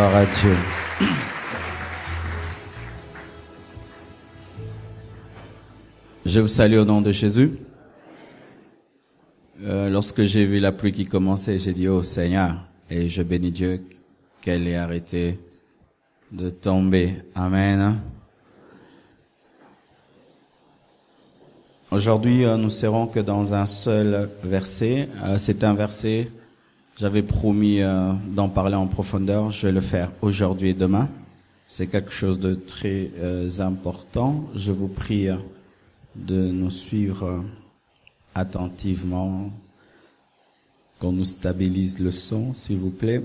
Gloire à Dieu. Je vous salue au nom de Jésus. Lorsque j'ai vu la pluie qui commençait, j'ai dit « Oh Seigneur !» et je bénis Dieu qu'elle ait arrêté de tomber. Amen. Aujourd'hui, nous serons que dans un seul verset. C'est un verset, j'avais promis d'en parler en profondeur. Je vais le faire aujourd'hui et demain. C'est quelque chose de très important. Je vous prie de nous suivre attentivement, qu'on nous stabilise le son, s'il vous plaît.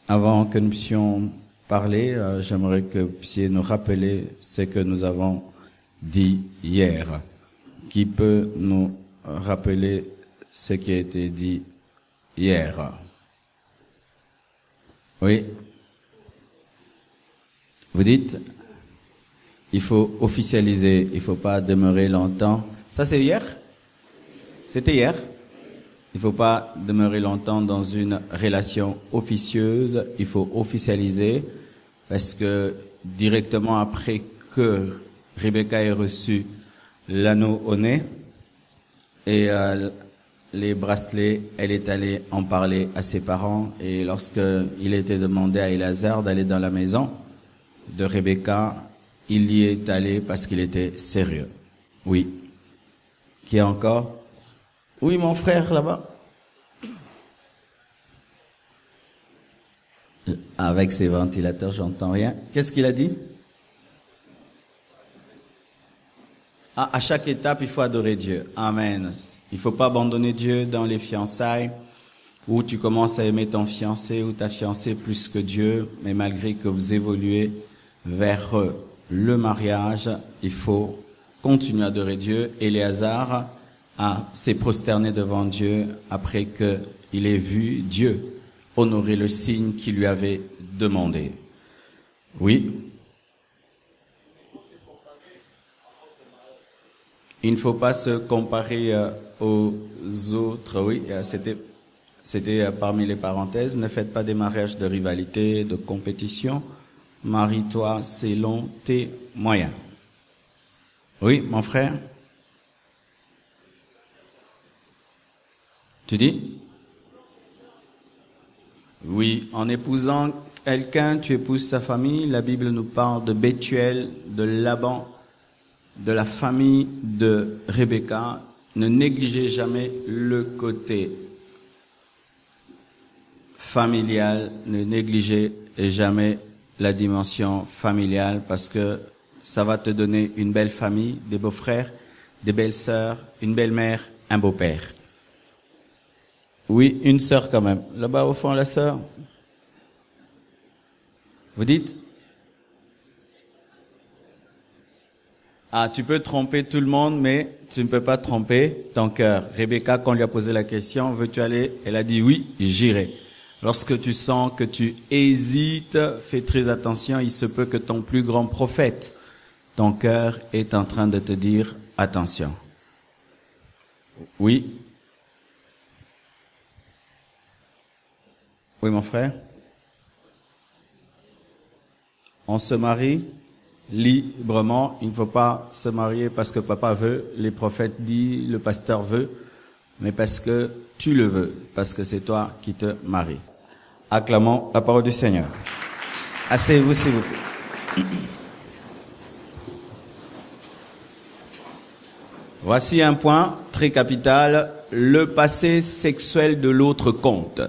Avant que nous puissions parler, j'aimerais que vous puissiez nous rappeler ce que nous avons dit hier. Qui peut nous rappeler ce qui a été dit hier? Oui. Vous dites, il faut officialiser, il faut pas demeurer longtemps. Ça c'est hier? C'était hier? Il faut pas demeurer longtemps dans une relation officieuse, il faut officialiser parce que directement après que Rebecca ait reçu l'anneau au nez et les bracelets, elle est allée en parler à ses parents et lorsqu'il était demandé à Éléazar d'aller dans la maison de Rebecca, il y est allé parce qu'il était sérieux. Oui. Qui encore? Oui, mon frère là-bas. Avec ses ventilateurs, j'entends rien. Qu'est-ce qu'il a dit? À chaque étape, il faut adorer Dieu. Amen. Il faut pas abandonner Dieu dans les fiançailles où tu commences à aimer ton fiancé ou ta fiancée plus que Dieu, mais malgré que vous évoluez vers le mariage, il faut continuer à adorer Dieu. Éléazar s'est prosterné devant Dieu après qu'il ait vu Dieu honorer le signe qu'il lui avait demandé. Oui. Il ne faut pas se comparer aux autres. Oui, c'était parmi les parenthèses. Ne faites pas des mariages de rivalité, de compétition. Marie-toi selon tes moyens. Oui, mon frère? Tu dis? Oui, en épousant quelqu'un, tu épouses sa famille. La Bible nous parle de Bethuel, de Laban, de la famille de Rebecca. Ne négligez jamais le côté familial, ne négligez jamais la dimension familiale parce que ça va te donner une belle famille, des beaux frères, des belles sœurs, une belle mère, un beau père. Oui, une sœur quand même. Là-bas au fond, la sœur. Vous dites? Ah, tu peux tromper tout le monde, mais tu ne peux pas tromper ton cœur. Rebecca, quand on lui a posé la question, veux-tu aller? Elle a dit oui, j'irai. Lorsque tu sens que tu hésites, fais très attention, il se peut que ton plus grand prophète, ton cœur est en train de te dire attention. Oui. Oui, mon frère. On se marie librement. Il ne faut pas se marier parce que papa veut, les prophètes disent, le pasteur veut, mais parce que tu le veux, parce que c'est toi qui te maries. Acclamons la parole du Seigneur. Asseyez-vous, s'il vous plaît. Voici un point très capital. Le passé sexuel de l'autre compte.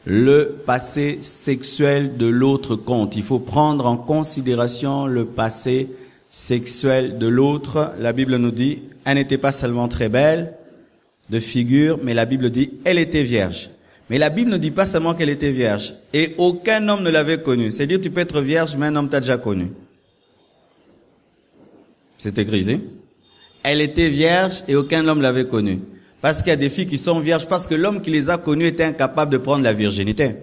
Le passé sexuel de l'autre compte. Il faut prendre en considération le passé sexuel de l'autre. La Bible nous dit, elle n'était pas seulement très belle de figure, mais la Bible dit, elle était vierge. Mais la Bible ne dit pas seulement qu'elle était vierge. Et aucun homme ne l'avait connue. C'est-à-dire, tu peux être vierge, mais un homme t'a déjà connu. C'est écrit ici. Elle était vierge et aucun homme l'avait connue. Parce qu'il y a des filles qui sont vierges, parce que l'homme qui les a connues était incapable de prendre la virginité.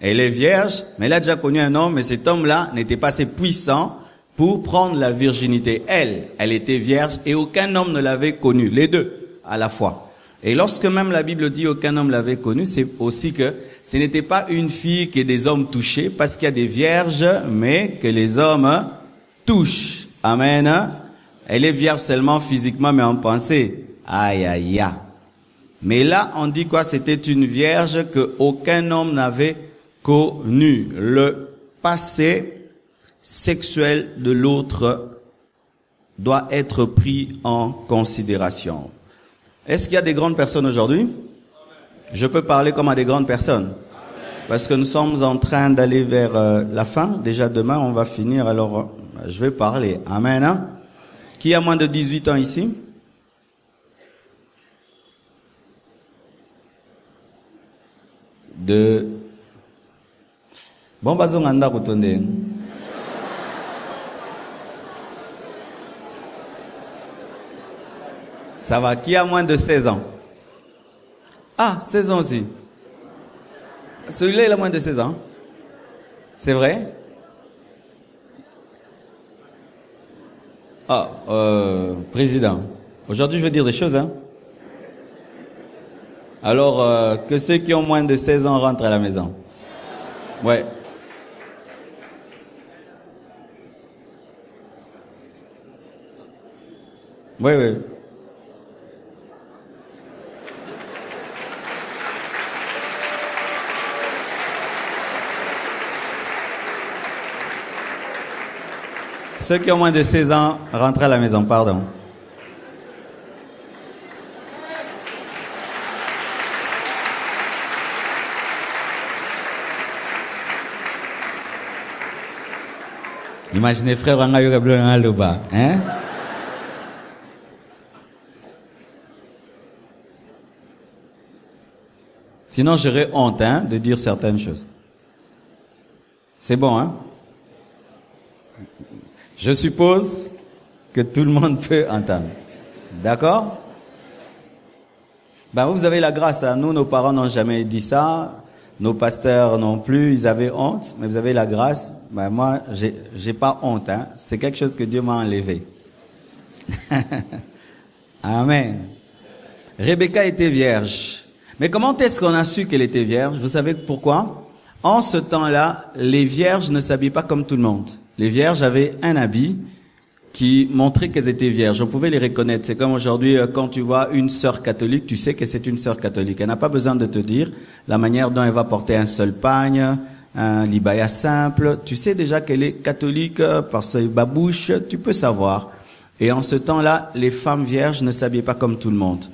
Elle est vierge, mais elle a déjà connu un homme, mais cet homme-là n'était pas assez puissant pour prendre la virginité. Elle était vierge et aucun homme ne l'avait connue. Les deux, à la fois. Et lorsque même la Bible dit aucun homme l'avait connue, c'est aussi que Ce n'était pas une fille que des hommes touchaient, parce qu'il y a des vierges, mais que les hommes touchent. Amen. Elle est vierge seulement physiquement, mais en pensée. Aïe, aïe, aïe. Mais là, on dit quoi? C'était une vierge que aucun homme n'avait connue. Le passé sexuel de l'autre doit être pris en considération. Est-ce qu'il y a des grandes personnes aujourd'hui? Je peux parler comme à des grandes personnes. Parce que nous sommes en train d'aller vers la fin. Déjà demain, on va finir. Alors, je vais parler. Amen. Hein? Qui a moins de 18 ans ici? Bon, bazonganda kutonde. Ça va. Qui a moins de 16 ans? Ah, 16 ans aussi. Celui-là, il a moins de 16 ans. C'est vrai? Ah, président. Aujourd'hui, je veux dire des choses, hein. Alors, que ceux qui ont moins de 16 ans rentrent à la maison. Ouais. Oui, oui. Ceux qui ont moins de 16 ans rentrent à la maison, pardon. Imaginez frère hein? Sinon j'aurais honte de dire certaines choses. C'est bon, hein? Je suppose que tout le monde peut entendre. D'accord? Ben vous avez la grâce. Hein? Nous, nos parents n'ont jamais dit ça. Nos pasteurs non plus, ils avaient honte. Mais vous avez la grâce. Ben moi, j'ai pas honte. Hein? C'est quelque chose que Dieu m'a enlevé. Amen. Rebecca était vierge. Mais comment est-ce qu'on a su qu'elle était vierge? Vous savez pourquoi? En ce temps-là, les vierges ne s'habillaient pas comme tout le monde. Les vierges avaient un habit qui montrait qu'elles étaient vierges. On pouvait les reconnaître. C'est comme aujourd'hui, quand tu vois une sœur catholique, tu sais que c'est une sœur catholique. Elle n'a pas besoin de te dire la manière dont elle va porter un seul pagne, un libaya simple. Tu sais déjà qu'elle est catholique par ses babouches. Tu peux savoir. Et en ce temps-là, les femmes vierges ne s'habillaient pas comme tout le monde.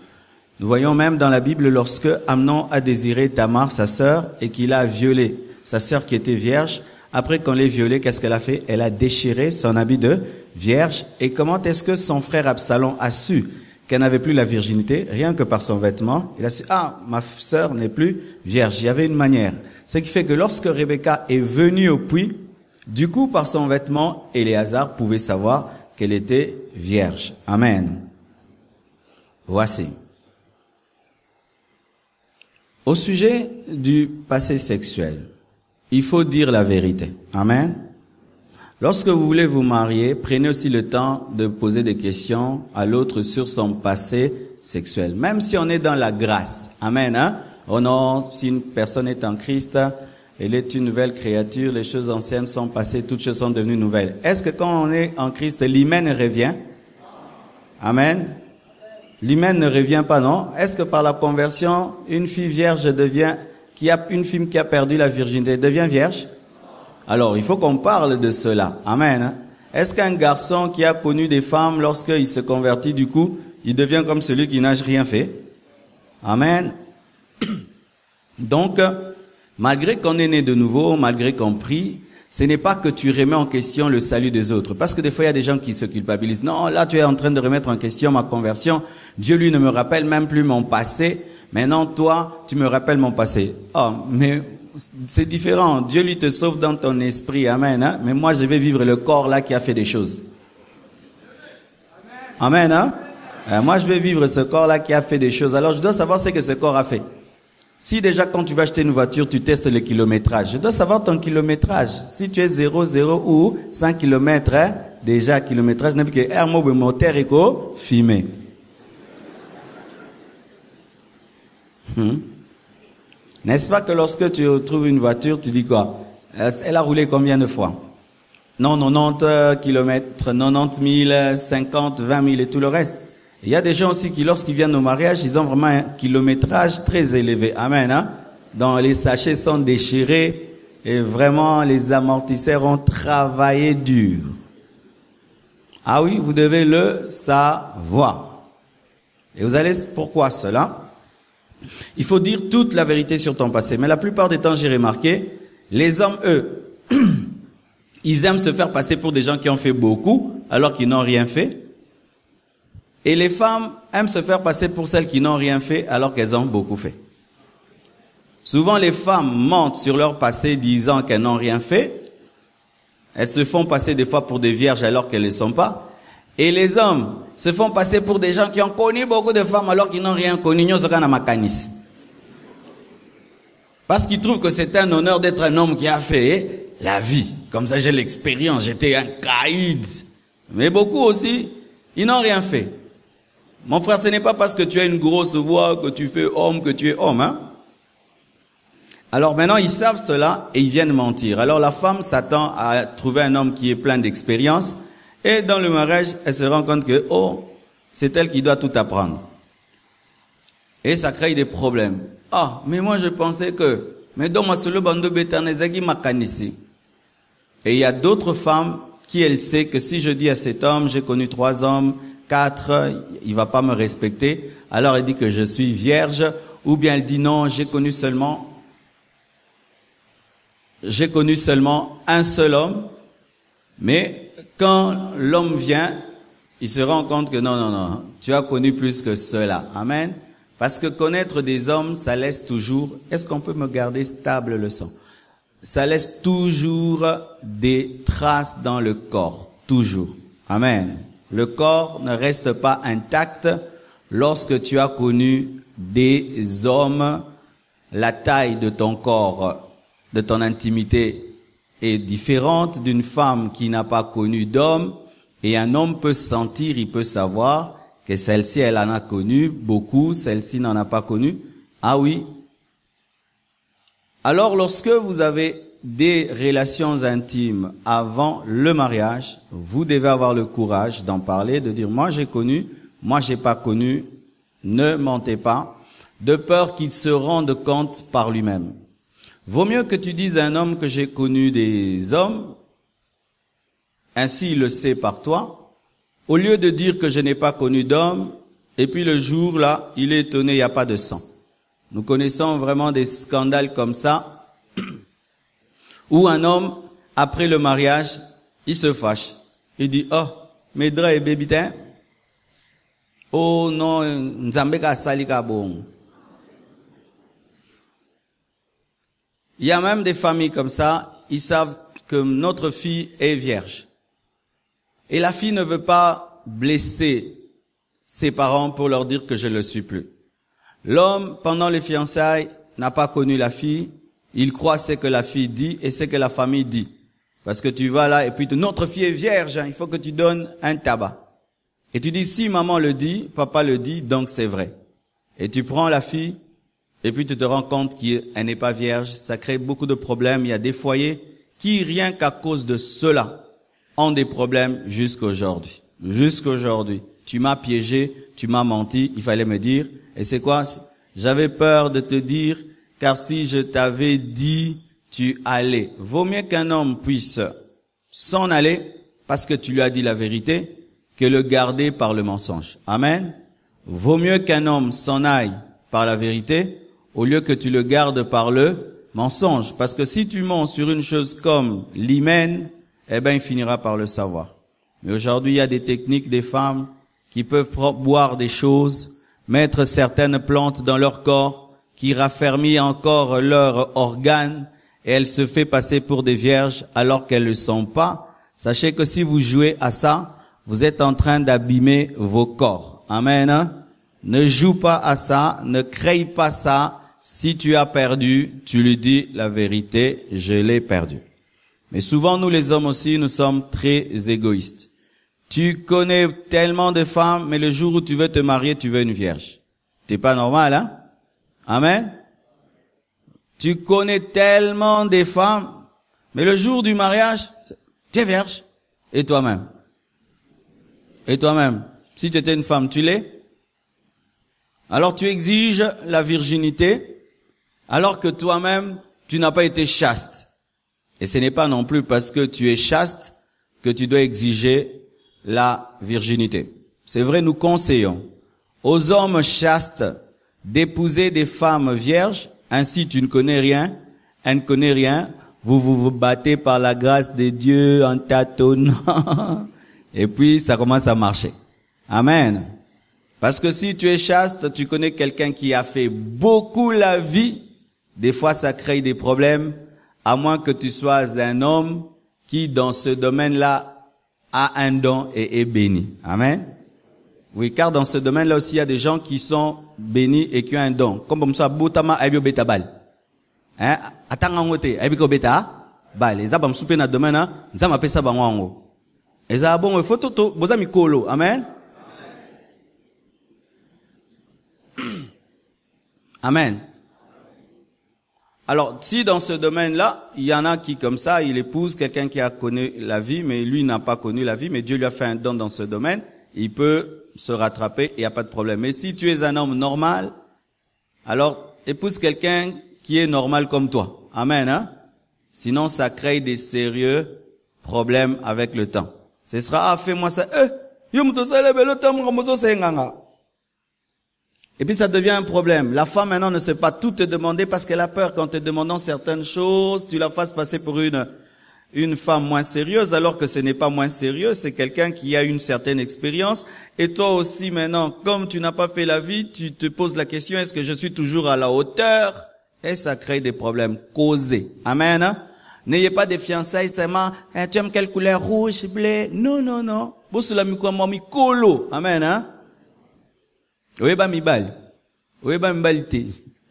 Nous voyons même dans la Bible lorsque Amnon a désiré Tamar, sa sœur, et qu'il a violé sa sœur qui était vierge. Après qu'on l'ait violée, qu'est-ce qu'elle a fait? Elle a déchiré son habit de vierge. Et comment est-ce que son frère Absalom a su qu'elle n'avait plus la virginité? Rien que par son vêtement. Il a su, ma sœur n'est plus vierge. Il y avait une manière. Ce qui fait que lorsque Rebecca est venue au puits, du coup, par son vêtement, Éléazar pouvait savoir qu'elle était vierge. Amen. Voici. Au sujet du passé sexuel, il faut dire la vérité. Amen. Lorsque vous voulez vous marier, prenez aussi le temps de poser des questions à l'autre sur son passé sexuel. Même si on est dans la grâce. Amen. Hein? Oh non, si une personne est en Christ, elle est une nouvelle créature, les choses anciennes sont passées, toutes choses sont devenues nouvelles. Est-ce que quand on est en Christ, l'hymen revient? Amen. L'hymen ne revient pas, non? Est-ce que par la conversion, une fille vierge une fille qui a perdu la virginité devient vierge? Alors, il faut qu'on parle de cela. Amen. Est-ce qu'un garçon qui a connu des femmes, lorsqu'il se convertit, du coup, il devient comme celui qui n'a rien fait? Amen. Donc, malgré qu'on est né de nouveau, malgré qu'on prie, ce n'est pas que tu remets en question le salut des autres. Parce que des fois, il y a des gens qui se culpabilisent. Non, là, tu es en train de remettre en question ma conversion. Dieu, lui, ne me rappelle même plus mon passé. Maintenant, toi, tu me rappelles mon passé. Oh, mais c'est différent. Dieu, lui, te sauve dans ton esprit. Amen. Hein? Mais moi, je vais vivre le corps là qui a fait des choses. Amen. Hein? Moi, je vais vivre ce corps là qui a fait des choses. Alors, je dois savoir ce que ce corps a fait. Si déjà, quand tu vas acheter une voiture, tu testes le kilométrage. Je dois savoir ton kilométrage. Si tu es 0, 0 ou 100 km, hein, déjà, kilométrage, n'est plus que un mot de moteur éco, filmé. N'est-ce pas que lorsque tu trouves une voiture, tu dis quoi? Elle a roulé combien de fois? Non, 90 kilomètres, 90 000, 50, 20 000 et tout le reste. Il y a des gens aussi qui, lorsqu'ils viennent au mariage, ils ont vraiment un kilométrage très élevé. Amen, hein? Donc les sachets sont déchirés et vraiment les amortisseurs ont travaillé dur. Ah oui, vous devez le savoir. Et vous allez, pourquoi cela? Il faut dire toute la vérité sur ton passé. Mais la plupart des temps, j'ai remarqué, les hommes, eux, ils aiment se faire passer pour des gens qui ont fait beaucoup, alors qu'ils n'ont rien fait. Et les femmes aiment se faire passer pour celles qui n'ont rien fait, alors qu'elles ont beaucoup fait. Souvent, les femmes mentent sur leur passé, disant qu'elles n'ont rien fait. Elles se font passer des fois pour des vierges, alors qu'elles ne le sont pas. Et les hommes se font passer pour des gens qui ont connu beaucoup de femmes, alors qu'ils n'ont rien connu. Parce qu'ils trouvent que c'est un honneur d'être un homme qui a fait la vie. Comme ça, j'ai l'expérience, j'étais un caïd. Mais beaucoup aussi, ils n'ont rien fait. Mon frère, ce n'est pas parce que tu as une grosse voix que tu fais homme que tu es homme, hein. Alors maintenant, ils savent cela et ils viennent mentir. Alors la femme s'attend à trouver un homme qui est plein d'expérience. Et dans le mariage, elle se rend compte que, oh, c'est elle qui doit tout apprendre. Et ça crée des problèmes. Ah, mais moi je pensais que, mais dans ma solo bando betanezagi makanisi. Et il y a d'autres femmes qui, elles savent que si je dis à cet homme, j'ai connu 3 hommes, 4, il va pas me respecter. Alors elle dit que je suis vierge, ou bien elle dit non, j'ai connu seulement un seul homme. Mais quand l'homme vient, il se rend compte que non, tu as connu plus que cela. Amen. Parce que connaître des hommes, ça laisse toujours, est-ce qu'on peut me garder stable le son? Ça laisse toujours des traces dans le corps. Toujours. Amen. Le corps ne reste pas intact lorsque tu as connu des hommes. La taille de ton corps, de ton intimité est différente d'une femme qui n'a pas connu d'homme. Et un homme peut sentir, il peut savoir que celle-ci, elle en a connu beaucoup, celle-ci n'en a pas connu. Ah oui. Alors, lorsque vous avez des relations intimes avant le mariage, vous devez avoir le courage d'en parler, de dire, moi j'ai connu, moi j'ai pas connu, ne mentez pas, de peur qu'il se rende compte par lui-même. Vaut mieux que tu dises à un homme que j'ai connu des hommes, ainsi il le sait par toi, au lieu de dire que je n'ai pas connu d'homme, et puis le jour là, il est étonné, il n'y a pas de sang. Nous connaissons vraiment des scandales comme ça, où un homme, après le mariage, il se fâche. Il dit, oh, mes draps et bébitin, oh non, Nzambeka salika bon. Il y a même des familles comme ça, ils savent que notre fille est vierge. Et la fille ne veut pas blesser ses parents pour leur dire que je ne le suis plus. L'homme, pendant les fiançailles, n'a pas connu la fille. Il croit ce que la fille dit et ce que la famille dit. Parce que tu vas là et puis notre fille est vierge, hein, il faut que tu donnes un tabac. Et tu dis, si maman le dit, papa le dit, donc c'est vrai. Et tu prends la fille et puis tu te rends compte qu'elle n'est pas vierge. Ça crée beaucoup de problèmes. Il y a des foyers qui, rien qu'à cause de cela, ont des problèmes jusqu'aujourd'hui. Jusqu'aujourd'hui. Tu m'as piégé, tu m'as menti, il fallait me dire. Et c'est quoi? J'avais peur de te dire, car si je t'avais dit, tu allais. Vaut mieux qu'un homme puisse s'en aller, parce que tu lui as dit la vérité, que le garder par le mensonge. Amen. Vaut mieux qu'un homme s'en aille par la vérité, au lieu que tu le gardes par le mensonge. Parce que si tu mens sur une chose comme l'hymen, eh ben, il finira par le savoir. Mais aujourd'hui, il y a des techniques des femmes qui peuvent boire des choses, mettre certaines plantes dans leur corps, qui raffermit encore leurs organes, et elles se fait passer pour des vierges alors qu'elles ne le sont pas. Sachez que si vous jouez à ça, vous êtes en train d'abîmer vos corps. Amen. Ne joue pas à ça, ne crée pas ça. Si tu as perdu, tu lui dis la vérité, je l'ai perdu. Mais souvent, nous les hommes aussi, nous sommes très égoïstes. Tu connais tellement de femmes, mais le jour où tu veux te marier, tu veux une vierge. T'es pas normal, hein? Amen? Tu connais tellement des femmes, mais le jour du mariage, tu es vierge. Et toi-même? Et toi-même? Si tu étais une femme, tu l'es? Alors tu exiges la virginité, alors que toi-même, tu n'as pas été chaste. Et ce n'est pas non plus parce que tu es chaste que tu dois exiger la virginité. C'est vrai, nous conseillons aux hommes chastes d'épouser des femmes vierges. Ainsi, tu ne connais rien, elle ne connaît rien. Vous battez par la grâce de Dieu en tâtonnant. Et puis, ça commence à marcher. Amen. Parce que si tu es chaste, tu connais quelqu'un qui a fait beaucoup la vie. Des fois, ça crée des problèmes. À moins que tu sois un homme qui, dans ce domaine-là, a un don et est béni. Amen. Oui, car dans ce domaine-là aussi, il y a des gens qui sont bénis et qui ont un don. Comme ça, Boutama Aibio Betabal. Hein? Atangangote, Aibio Beta, Bal. Les abam soupé na domaine, hein? Zama pesa banwango. Et ça, bon, photo, bozami kolo. Amen. Amen. Alors, si dans ce domaine-là, il y en a qui, comme ça, il épouse quelqu'un qui a connu la vie, mais lui n'a pas connu la vie, mais Dieu lui a fait un don dans ce domaine, il peut se rattraper et il n'y a pas de problème. Mais si tu es un homme normal, alors épouse quelqu'un qui est normal comme toi. Amen, hein? Sinon, ça crée des sérieux problèmes avec le temps. Ce sera, fais-moi ça, et puis ça devient un problème. La femme maintenant ne sait pas tout te demander parce qu'elle a peur qu'en te demandant certaines choses, tu la fasses passer pour une femme moins sérieuse, alors que ce n'est pas moins sérieux, c'est quelqu'un qui a une certaine expérience. Et toi aussi maintenant, comme tu n'as pas fait la vie, tu te poses la question, est-ce que je suis toujours à la hauteur? Et ça crée des problèmes causés. Amen, hein? N'ayez pas des fiançailles seulement, tu aimes quelle couleur? Rouge, bleu? Non, non, non. Amen, hein? Oeba mibali, oeba mibalite,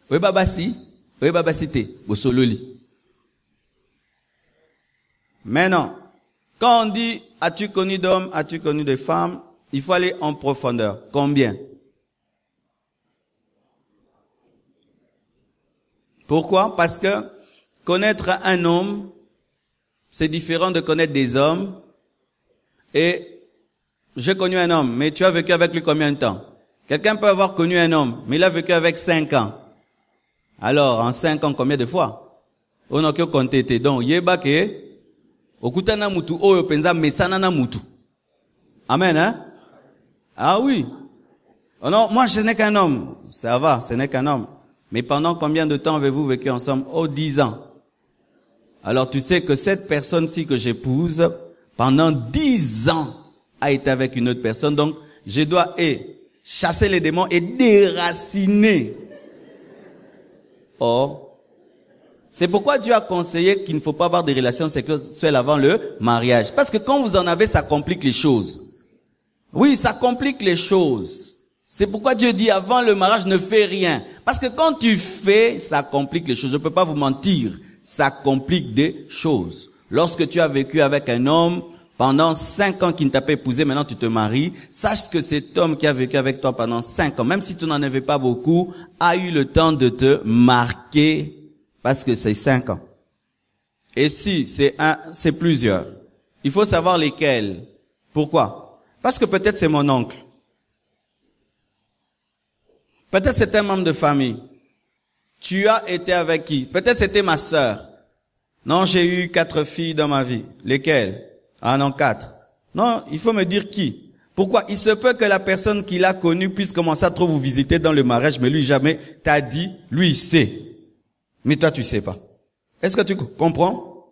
oeba basi, oeba basite, bosololi. Maintenant, quand on dit as-tu connu d'hommes, as-tu connu de femmes, il faut aller en profondeur. Combien? Pourquoi? Parce que connaître un homme, c'est différent de connaître des hommes. Et j'ai connu un homme, mais tu as vécu avec lui combien de temps? Quelqu'un peut avoir connu un homme, mais il a vécu avec 5 ans. Alors, en 5 ans, combien de fois? On a que compté. Donc, yeba ke, okutana mutu, oyo penza mesana na mutu. Amen, hein? Ah oui. Oh non, moi je n'ai qu'un homme. Ça va, ce n'est qu'un homme. Mais pendant combien de temps avez-vous vécu ensemble? Oh, 10 ans. Alors, tu sais que cette personne-ci que j'épouse, pendant 10 ans, a été avec une autre personne. Donc, je dois, chasser les démons et déraciner. Or, c'est pourquoi Dieu a conseillé qu'il ne faut pas avoir de relations sexuelles avant le mariage. Parce que quand vous en avez, ça complique les choses. Oui, ça complique les choses. C'est pourquoi Dieu dit avant le mariage, ne fais rien. Parce que quand tu fais, ça complique les choses. Je ne peux pas vous mentir. Ça complique des choses. Lorsque tu as vécu avec un homme, pendant 5 ans qui ne t'a pas épousé, maintenant tu te maries, sache que cet homme qui a vécu avec toi pendant 5 ans, même si tu n'en avais pas beaucoup, a eu le temps de te marquer, parce que c'est 5 ans. Et si c'est plusieurs, il faut savoir lesquels. Pourquoi? Parce que peut-être c'est mon oncle. Peut-être c'est un membre de famille. Tu as été avec qui? Peut-être c'était ma sœur. Non, j'ai eu 4 filles dans ma vie. Lesquelles? Ah non, 4. Non, il faut me dire qui. Pourquoi? Il se peut que la personne qui l'a connue puisse commencer à trop vous visiter dans le mariage, mais lui jamais t'a dit, lui il sait. Mais toi tu sais pas. Est-ce que tu comprends?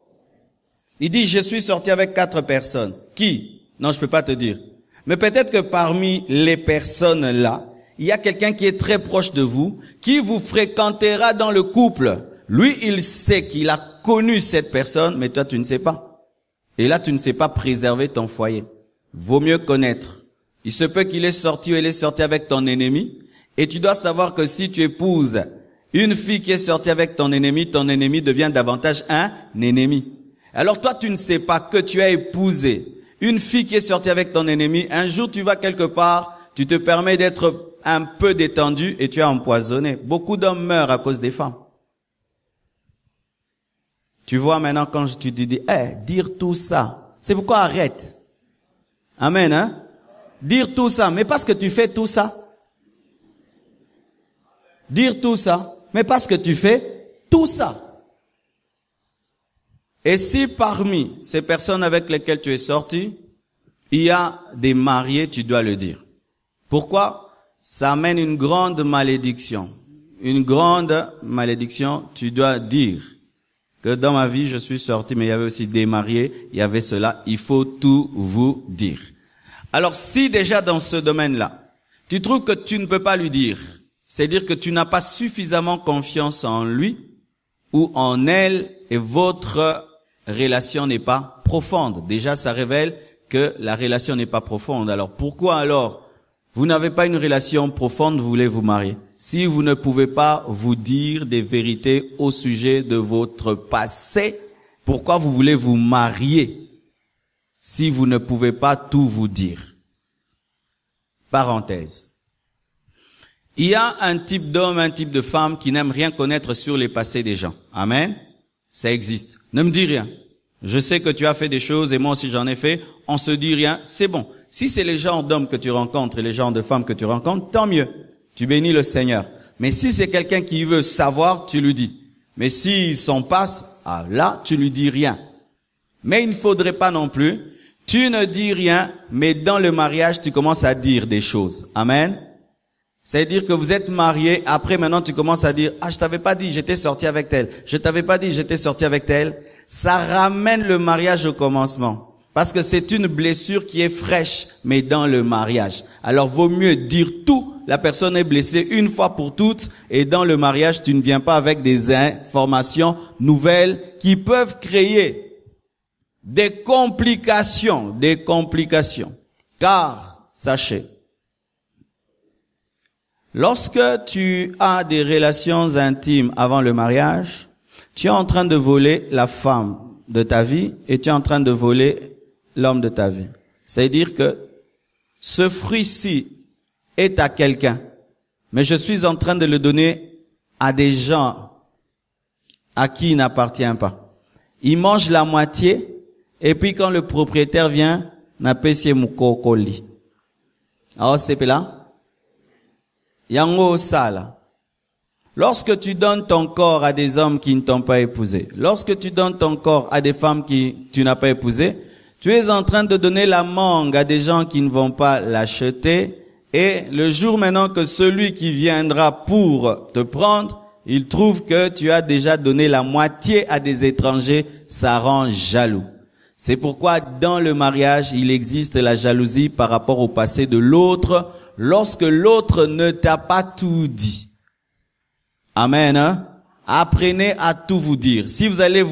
Il dit, je suis sorti avec 4 personnes. Qui? Non, je peux pas te dire. Mais peut-être que parmi les personnes là, il y a quelqu'un qui est très proche de vous, qui vous fréquentera dans le couple. Lui, il sait qu'il a connu cette personne, mais toi tu ne sais pas. Et là, tu ne sais pas préserver ton foyer. Vaut mieux connaître. Il se peut qu'il est sorti ou elle est sortie avec ton ennemi. Et tu dois savoir que si tu épouses une fille qui est sortie avec ton ennemi devient davantage un ennemi. Alors toi, tu ne sais pas que tu as épousé une fille qui est sortie avec ton ennemi. Un jour, tu vas quelque part, tu te permets d'être un peu détendu et tu as empoisonné. Beaucoup d'hommes meurent à cause des femmes. Tu vois maintenant quand tu te dis, dire tout ça, c'est pourquoi arrête. Amen, hein? Dire tout ça, mais parce que tu fais tout ça. Dire tout ça, mais parce que tu fais tout ça. Et si parmi ces personnes avec lesquelles tu es sorti, il y a des mariés, tu dois le dire. Pourquoi? Ça amène une grande malédiction. Une grande malédiction, tu dois dire que dans ma vie, je suis sorti, mais il y avait aussi des mariés, il y avait cela, il faut tout vous dire. Alors si déjà dans ce domaine-là, tu trouves que tu ne peux pas lui dire, c'est-à-dire que tu n'as pas suffisamment confiance en lui ou en elle et votre relation n'est pas profonde. Déjà, ça révèle que la relation n'est pas profonde. Alors pourquoi alors vous n'avez pas une relation profonde, vous voulez vous marier? Si vous ne pouvez pas vous dire des vérités au sujet de votre passé, pourquoi vous voulez vous marier si vous ne pouvez pas tout vous dire? Parenthèse. Il y a un type d'homme, un type de femme qui n'aime rien connaître sur les passés des gens. Amen. Ça existe. Ne me dis rien. Je sais que tu as fait des choses et moi aussi j'en ai fait. On se dit rien. C'est bon. Si c'est les genres d'hommes que tu rencontres et les genres de femmes que tu rencontres, tant mieux. Tu bénis le Seigneur. Mais si c'est quelqu'un qui veut savoir, tu lui dis. Mais s'il s'en passe, là, tu lui dis rien. Mais il ne faudrait pas non plus. Tu ne dis rien, mais dans le mariage, tu commences à dire des choses. Amen. C'est-à-dire que vous êtes mariés, après maintenant tu commences à dire, je t'avais pas dit, j'étais sorti avec tel. Je t'avais pas dit, j'étais sorti avec tel. Ça ramène le mariage au commencement. Parce que c'est une blessure qui est fraîche, mais dans le mariage. Alors vaut mieux dire tout. La personne est blessée une fois pour toutes. Et dans le mariage, tu ne viens pas avec des informations nouvelles qui peuvent créer des complications. Car, sachez, lorsque tu as des relations intimes avant le mariage, tu es en train de voler la femme de ta vie et tu es en train de voler l'homme de ta vie. C'est-à-dire que ce fruit-ci est à quelqu'un, mais je suis en train de le donner à des gens à qui il n'appartient pas. Ils mangent la moitié et puis quand le propriétaire vient, n'apprécie mukokoli. Alors c'est là. Yango sala. Lorsque tu donnes ton corps à des hommes qui ne t'ont pas épousé, lorsque tu donnes ton corps à des femmes qui tu n'as pas épousées, tu es en train de donner la mangue à des gens qui ne vont pas l'acheter. Et le jour maintenant que celui qui viendra pour te prendre, il trouve que tu as déjà donné la moitié à des étrangers, ça rend jaloux. C'est pourquoi dans le mariage, il existe la jalousie par rapport au passé de l'autre, lorsque l'autre ne t'a pas tout dit. Amen, hein? Apprenez à tout vous dire. Si vous allez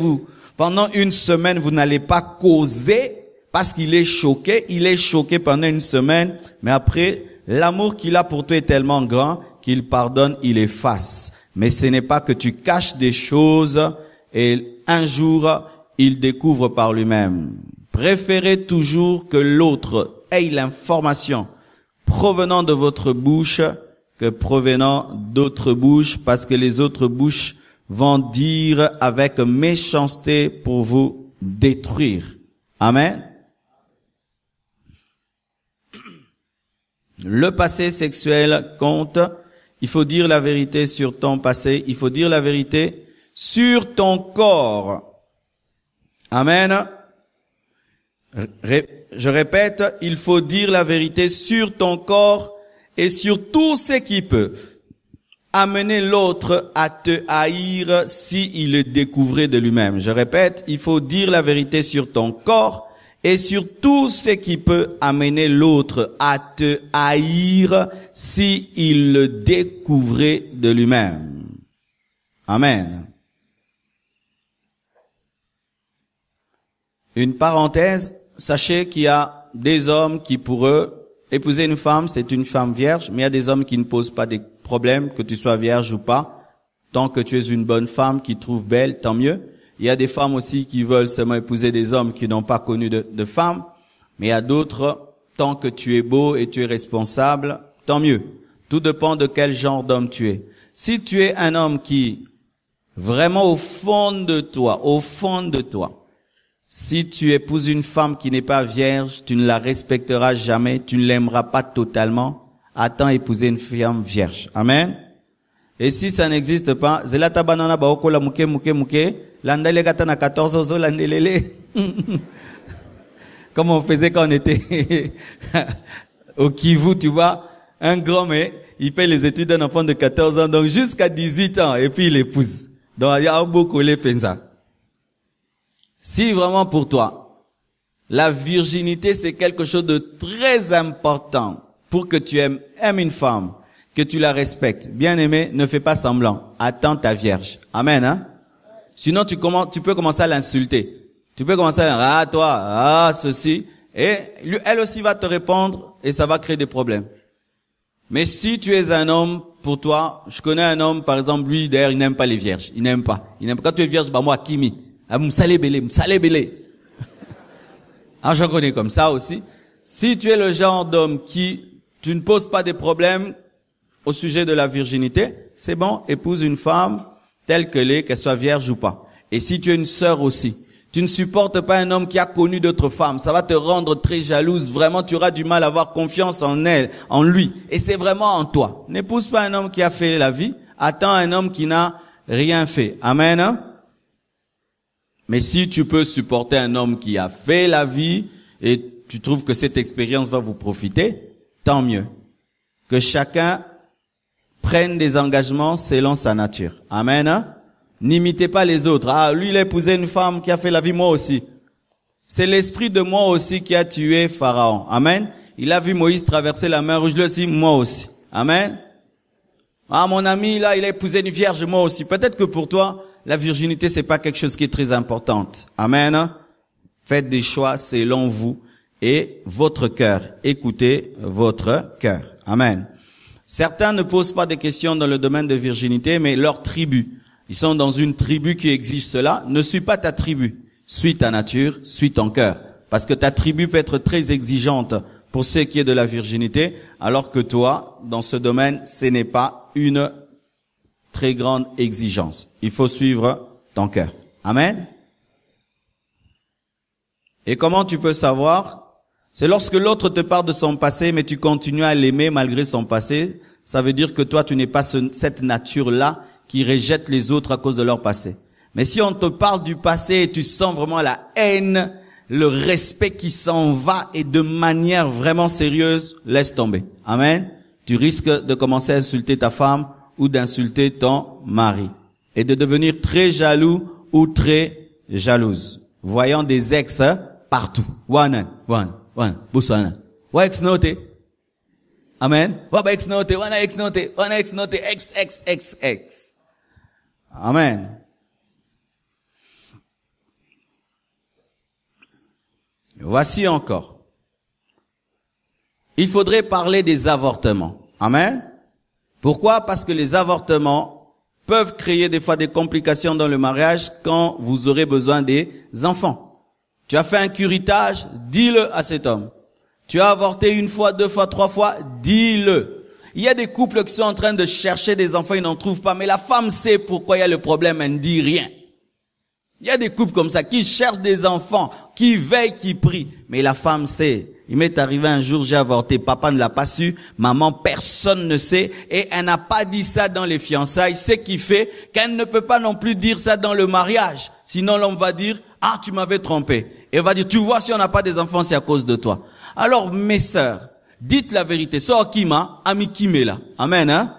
pendant une semaine, vous n'allez pas causer parce qu'il est choqué pendant une semaine, mais après, l'amour qu'il a pour toi est tellement grand qu'il pardonne, il efface. Mais ce n'est pas que tu caches des choses et un jour, il découvre par lui-même. Préférez toujours que l'autre ait l'information provenant de votre bouche que provenant d'autres bouches, parce que les autres bouches vont dire avec méchanceté pour vous détruire. Amen. Le passé sexuel compte. Il faut dire la vérité sur ton passé. Il faut dire la vérité sur ton corps. Amen. Je répète, il faut dire la vérité sur ton corps et sur tout ce qui peut amener l'autre à te haïr s'il le découvrait de lui-même. Je répète, il faut dire la vérité sur ton corps et sur tout ce qui peut amener l'autre à te haïr s'il le découvrait de lui-même. Amen. Une parenthèse, sachez qu'il y a des hommes qui pour eux, épouser une femme, c'est une femme vierge, mais il y a des hommes qui ne posent pas des problèmes, que tu sois vierge ou pas. Tant que tu es une bonne femme qui trouve belle, tant mieux. Il y a des femmes aussi qui veulent seulement épouser des hommes qui n'ont pas connu de femmes. Mais il y a d'autres, tant que tu es beau et tu es responsable, tant mieux. Tout dépend de quel genre d'homme tu es. Si tu es un homme qui vraiment au fond de toi, si tu épouses une femme qui n'est pas vierge, tu ne la respecteras jamais, tu ne l'aimeras pas totalement. Attends épouser une femme vierge. Amen. Et si ça n'existe pas, zelata banana baoko la muke, landele gata na 14 ozo landelele. Comme on faisait quand on était au Kivu, tu vois, un grand mais il paye les études d'un enfant de 14 ans, donc jusqu'à 18 ans, et puis il épouse. Donc il y a beaucoup les pensa. Si vraiment pour toi, la virginité c'est quelque chose de très important pour que tu aimes une femme, que tu la respectes. Bien aimé, ne fais pas semblant. Attends ta vierge. Amen, hein? Sinon, tu peux commencer à l'insulter. Tu peux commencer à dire, ah, toi, ah, ceci. Et elle aussi va te répondre et ça va créer des problèmes. Mais si tu es un homme, pour toi, je connais un homme, par exemple, lui, d'ailleurs, il n'aime pas les vierges. Il n'aime pas. Quand tu es vierge, bah, moi, Kimi. Ah, m'salé belé. Ah, j'en connais comme ça aussi. Si tu es le genre d'homme tu ne poses pas des problèmes au sujet de la virginité, c'est bon, épouse une femme telle qu'elle est, qu'elle soit vierge ou pas. Et si tu es une sœur aussi, tu ne supportes pas un homme qui a connu d'autres femmes, ça va te rendre très jalouse, vraiment tu auras du mal à avoir confiance en elle, en lui, et c'est vraiment en toi. N'épouse pas un homme qui a fait la vie, attends un homme qui n'a rien fait. Amen, hein? Mais si tu peux supporter un homme qui a fait la vie, et tu trouves que cette expérience va vous profiter, tant mieux. Que chacun prenne des engagements selon sa nature. Amen, hein? N'imitez pas les autres. Ah, lui, il a épousé une femme qui a fait la vie, moi aussi. C'est l'esprit de moi aussi qui a tué Pharaon. Amen. Il a vu Moïse traverser la mer Rouge, lui aussi, moi aussi. Amen. Ah, mon ami, là, il a épousé une vierge, moi aussi. Peut-être que pour toi, la virginité, c'est pas quelque chose qui est très importante. Amen. Faites des choix selon vous et votre cœur. Écoutez votre cœur. Amen. Certains ne posent pas des questions dans le domaine de virginité, mais leur tribu. Ils sont dans une tribu qui exige cela. Ne suis pas ta tribu. Suis ta nature, suis ton cœur. Parce que ta tribu peut être très exigeante pour ce qui est de la virginité, alors que toi, dans ce domaine, ce n'est pas une très grande exigence. Il faut suivre ton cœur. Amen. Et comment tu peux savoir? C'est lorsque l'autre te parle de son passé, mais tu continues à l'aimer malgré son passé. Ça veut dire que toi, tu n'es pas cette nature-là qui rejette les autres à cause de leur passé. Mais si on te parle du passé et tu sens vraiment la haine, le respect qui s'en va et de manière vraiment sérieuse, laisse tomber. Amen. Tu risques de commencer à insulter ta femme ou d'insulter ton mari et de devenir très jaloux ou très jalouse, voyant des ex partout. One, busana. Wa ex note. Amen. Wa ex note, wana ex note, ex. Amen. Voici encore. Il faudrait parler des avortements. Amen. Pourquoi? Parce que les avortements peuvent créer des fois des complications dans le mariage quand vous aurez besoin des enfants. Tu as fait un curettage, dis-le à cet homme. Tu as avorté une fois, deux fois, trois fois, dis-le. Il y a des couples qui sont en train de chercher des enfants, ils n'en trouvent pas, mais la femme sait pourquoi il y a le problème, elle ne dit rien. Il y a des couples comme ça qui cherchent des enfants, qui veillent, qui prient, mais la femme sait. Il m'est arrivé un jour, j'ai avorté, papa ne l'a pas su, maman, personne ne sait, et elle n'a pas dit ça dans les fiançailles, ce qui fait qu'elle ne peut pas non plus dire ça dans le mariage. Sinon l'homme va dire, ah, tu m'avais trompé. Et elle va dire, tu vois, si on n'a pas des enfants, c'est à cause de toi. Alors, mes sœurs, dites la vérité. Sors Kima, ami Kimela. Amen, hein?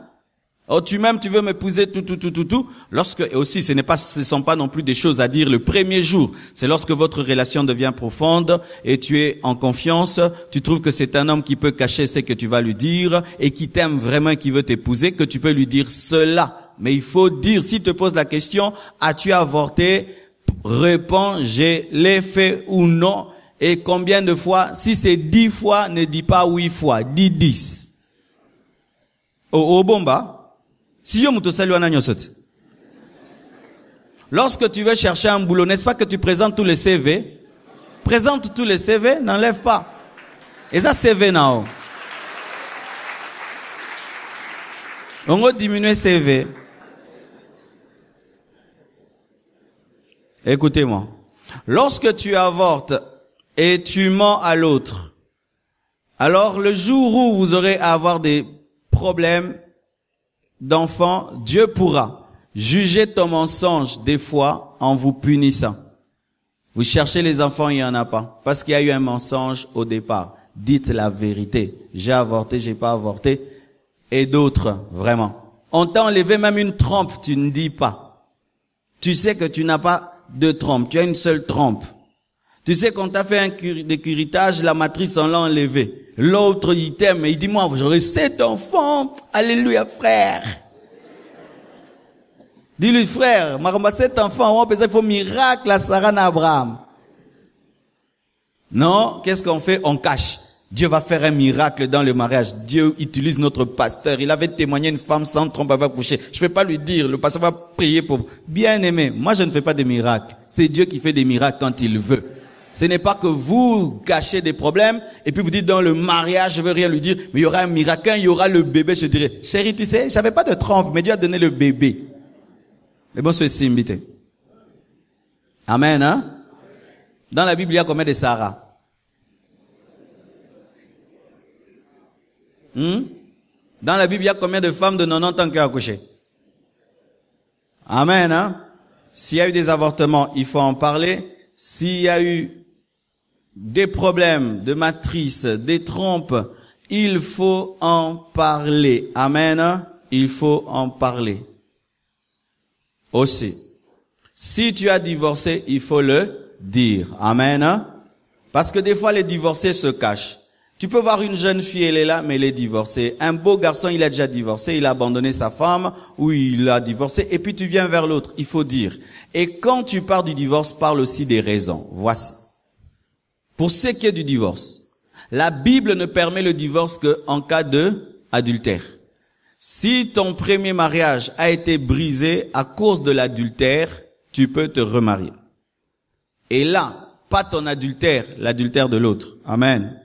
Oh, tu m'aimes, tu veux m'épouser, tout. Lorsque, et aussi, ce sont pas non plus des choses à dire le premier jour. C'est lorsque votre relation devient profonde et tu es en confiance, tu trouves que c'est un homme qui peut cacher ce que tu vas lui dire et qui t'aime vraiment et qui veut t'épouser, que tu peux lui dire cela. Mais il faut dire, s'il te pose la question, as-tu avorté? Réponds, je l'ai fait ou non. Et combien de fois? Si c'est 10 fois, ne dis pas 8 fois, dis 10. Au bomba. Si yo mutosali wana nyosote. Lorsque tu veux chercher un boulot, n'est-ce pas que tu présentes tous les CV? Présente tous les CV, n'enlève pas. Et ça CV nao. On va diminuer CV. Écoutez-moi. Lorsque tu avortes et tu mens à l'autre, alors le jour où vous aurez à avoir des problèmes d'enfants, Dieu pourra juger ton mensonge des fois en vous punissant. Vous cherchez les enfants, il n'y en a pas. Parce qu'il y a eu un mensonge au départ. Dites la vérité. J'ai avorté, j'ai pas avorté. Et d'autres, vraiment. On t'a enlevé même une trompe, tu ne dis pas. Tu sais que tu n'as pas de trompe, tu as une seule trompe. Tu sais qu'on t'a fait un décuritage, la matrice on l'a enlevé. L'autre, il t'aime, il dit, moi, j'aurai 7 enfants. Alléluia, frère. Dis-lui, frère, Maramba, 7 enfants, on peut dire qu'il faut miracle à Sarah et Abraham. Non, qu'est-ce qu'on fait? On cache. Dieu va faire un miracle dans le mariage. Dieu utilise notre pasteur. Il avait témoigné une femme sans trompe avait accouché. Je ne vais pas lui dire, le pasteur va prier pour bien aimer. Moi, je ne fais pas de miracles. C'est Dieu qui fait des miracles quand il veut. Ce n'est pas que vous cachez des problèmes et puis vous dites dans le mariage, je veux rien lui dire, mais il y aura un miracle, il y aura le bébé. Je dirais, chérie, tu sais, j'avais pas de trompe, mais Dieu a donné le bébé. Mais bon, c'est invité. Amen, hein? Dans la Bible, il y a combien de Sarah? Dans la Bible, il y a combien de femmes de 90 ans qui ont accouché? Amen, hein? S'il y a eu des avortements, il faut en parler. S'il y a eu des problèmes de matrice, des trompes, il faut en parler. Amen, hein? Il faut en parler. Aussi. Si tu as divorcé, il faut le dire. Amen, hein? Parce que des fois, les divorcés se cachent. Tu peux voir une jeune fille, elle est là, mais elle est divorcée. Un beau garçon, il a déjà divorcé, il a abandonné sa femme, ou il a divorcé, et puis tu viens vers l'autre. Il faut dire. Et quand tu parles du divorce, parle aussi des raisons. Voici. Pour ce qui est du divorce, la Bible ne permet le divorce qu'en cas de adultère. Si ton premier mariage a été brisé à cause de l'adultère, tu peux te remarier. Et là, pas ton adultère, l'adultère de l'autre. Amen.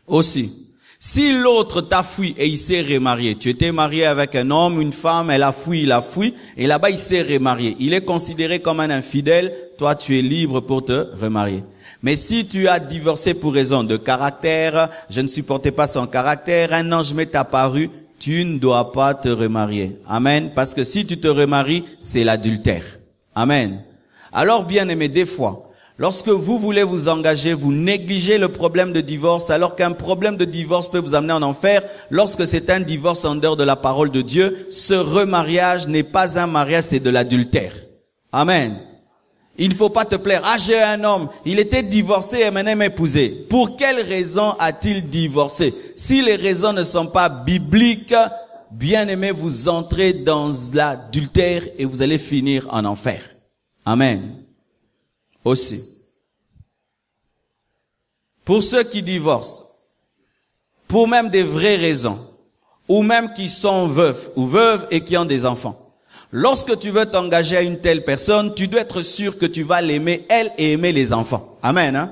Aussi, si l'autre t'a fui et il s'est remarié, tu étais marié avec un homme, une femme, elle a fui, il a fui, et là-bas il s'est remarié. Il est considéré comme un infidèle, toi tu es libre pour te remarier. Mais si tu as divorcé pour raison de caractère, je ne supportais pas son caractère, un ange m'est apparu, tu ne dois pas te remarier. Amen. Parce que si tu te remaries, c'est l'adultère. Amen. Alors bien aimé, des fois, lorsque vous voulez vous engager, vous négligez le problème de divorce, alors qu'un problème de divorce peut vous amener en enfer. Lorsque c'est un divorce en dehors de la parole de Dieu, ce remariage n'est pas un mariage, c'est de l'adultère. Amen. Il ne faut pas te plaire. Ah, j'ai un homme, il était divorcé et maintenant il m'a épousé. Pour quelle raison a-t-il divorcé? Si les raisons ne sont pas bibliques, bien aimé, vous entrez dans l'adultère et vous allez finir en enfer. Amen. Aussi. Pour ceux qui divorcent, pour même des vraies raisons, ou même qui sont veufs ou veuves et qui ont des enfants, lorsque tu veux t'engager à une telle personne, tu dois être sûr que tu vas l'aimer, elle, et aimer les enfants. Amen, hein?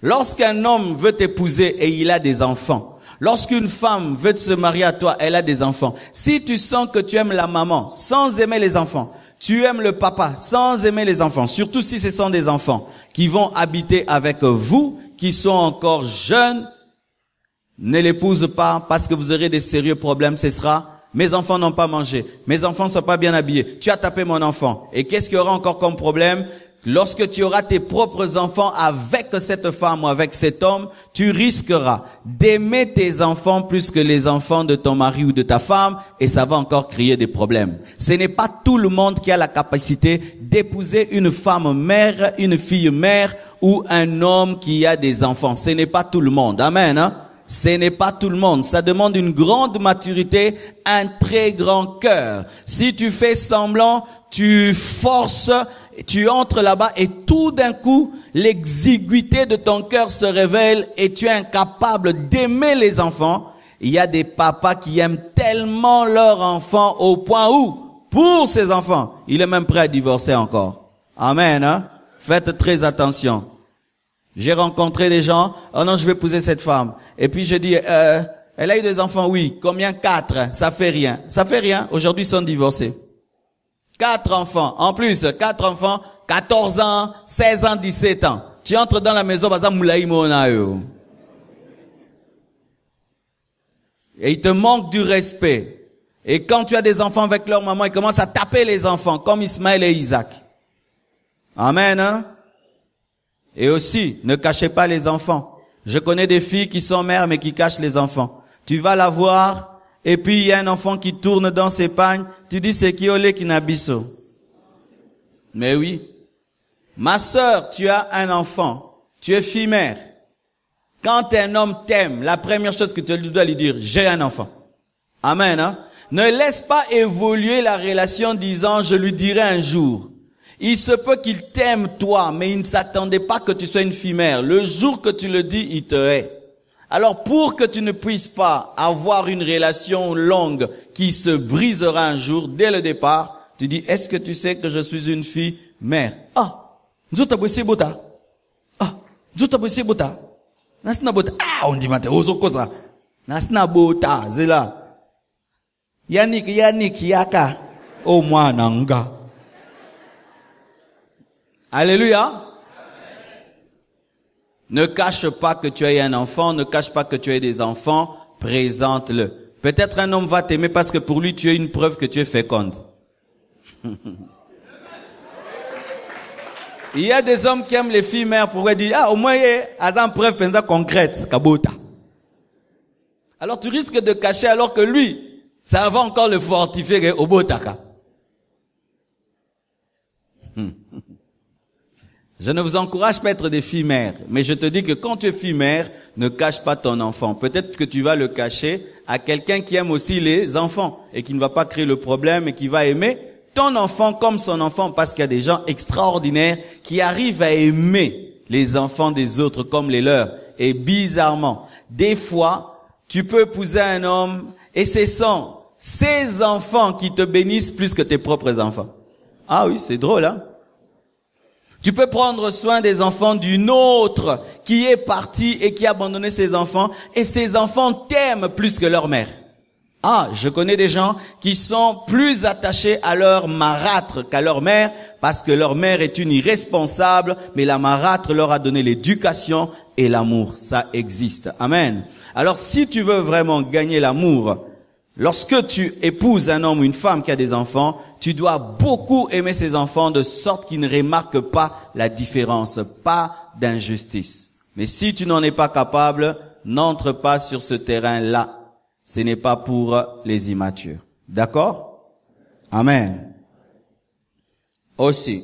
Lorsqu'un homme veut t'épouser et il a des enfants, lorsqu'une femme veut se marier à toi, elle a des enfants, si tu sens que tu aimes la maman sans aimer les enfants, tu aimes le papa sans aimer les enfants, surtout si ce sont des enfants qui vont habiter avec vous, qui sont encore jeunes, ne l'épouse pas parce que vous aurez des sérieux problèmes. Ce sera, mes enfants n'ont pas mangé, mes enfants ne sont pas bien habillés, tu as tapé mon enfant. Et qu'est-ce qu'il y aura encore comme problème? Lorsque tu auras tes propres enfants avec cette femme ou avec cet homme, tu risqueras d'aimer tes enfants plus que les enfants de ton mari ou de ta femme, et ça va encore créer des problèmes. Ce n'est pas tout le monde qui a la capacité d'épouser une femme mère, une fille mère ou un homme qui a des enfants. Ce n'est pas tout le monde. Amen, hein? Ce n'est pas tout le monde. Ça demande une grande maturité, un très grand cœur. Si tu fais semblant, tu forces, tu entres là-bas et tout d'un coup, l'exiguïté de ton cœur se révèle et tu es incapable d'aimer les enfants. Il y a des papas qui aiment tellement leurs enfants au point où, pour ses enfants, il est même prêt à divorcer encore. Amen, hein? Faites très attention. J'ai rencontré des gens, oh non, je vais épouser cette femme. Et puis je dis, elle a eu des enfants, oui. Combien? 4. Ça fait rien. Ça fait rien. Aujourd'hui, ils sont divorcés. 4 enfants. En plus, 4 enfants, 14 ans, 16 ans, 17 ans. Tu entres dans la maison, et il te manque du respect. Et quand tu as des enfants avec leur maman, ils commencent à taper les enfants, comme Ismaël et Isaac. Amen, hein? Et aussi, ne cachez pas les enfants. Je connais des filles qui sont mères, mais qui cachent les enfants. Tu vas la voir, et puis il y a un enfant qui tourne dans ses pagnes. Tu dis, c'est qui olé qui n'abisso? Mais oui. Ma sœur, tu as un enfant. Tu es fille-mère. Quand un homme t'aime, la première chose que tu dois lui dire, j'ai un enfant. Amen, hein? Ne laisse pas évoluer la relation disant, je lui dirai un jour. Il se peut qu'il t'aime toi, mais il ne s'attendait pas que tu sois une fille-mère. Le jour que tu le dis, il te hait. Alors pour que tu ne puisses pas avoir une relation longue qui se brisera un jour, dès le départ, tu dis, est-ce que tu sais que je suis une fille mère? Ah, nzota bwesi bota. Ah, nzota bwesi bota. Nasina bota. Ah, on dit mate, ozo kosa. Nasina bota, zela. Yannick, yaka. Oh, moi, nanga. Alléluia. Ne cache pas que tu as un enfant, ne cache pas que tu as des enfants, présente-le. Peut-être un homme va t'aimer parce que pour lui tu es une preuve que tu es féconde. Il y a des hommes qui aiment les filles mères pour dire, ah, au moins, il y a une preuve concrète, kabota. Alors tu risques de cacher alors que lui, ça va encore le fortifier au botaka. Je ne vous encourage pas à être des filles mères, mais je te dis que quand tu es fille mère, ne cache pas ton enfant. Peut-être que tu vas le cacher à quelqu'un qui aime aussi les enfants et qui ne va pas créer le problème et qui va aimer ton enfant comme son enfant, parce qu'il y a des gens extraordinaires qui arrivent à aimer les enfants des autres comme les leurs. Et bizarrement, des fois, tu peux épouser un homme et ce sont ses enfants qui te bénissent plus que tes propres enfants. Ah oui, c'est drôle, hein? Tu peux prendre soin des enfants d'une autre qui est partie et qui a abandonné ses enfants, et ses enfants t'aiment plus que leur mère. Ah, je connais des gens qui sont plus attachés à leur marâtre qu'à leur mère, parce que leur mère est une irresponsable, mais la marâtre leur a donné l'éducation et l'amour. Ça existe. Amen. Alors si tu veux vraiment gagner l'amour, lorsque tu épouses un homme ou une femme qui a des enfants, tu dois beaucoup aimer ses enfants de sorte qu'ils ne remarquent pas la différence, pas d'injustice. Mais si tu n'en es pas capable, n'entre pas sur ce terrain-là. Ce n'est pas pour les immatures. D'accord? Amen. Aussi,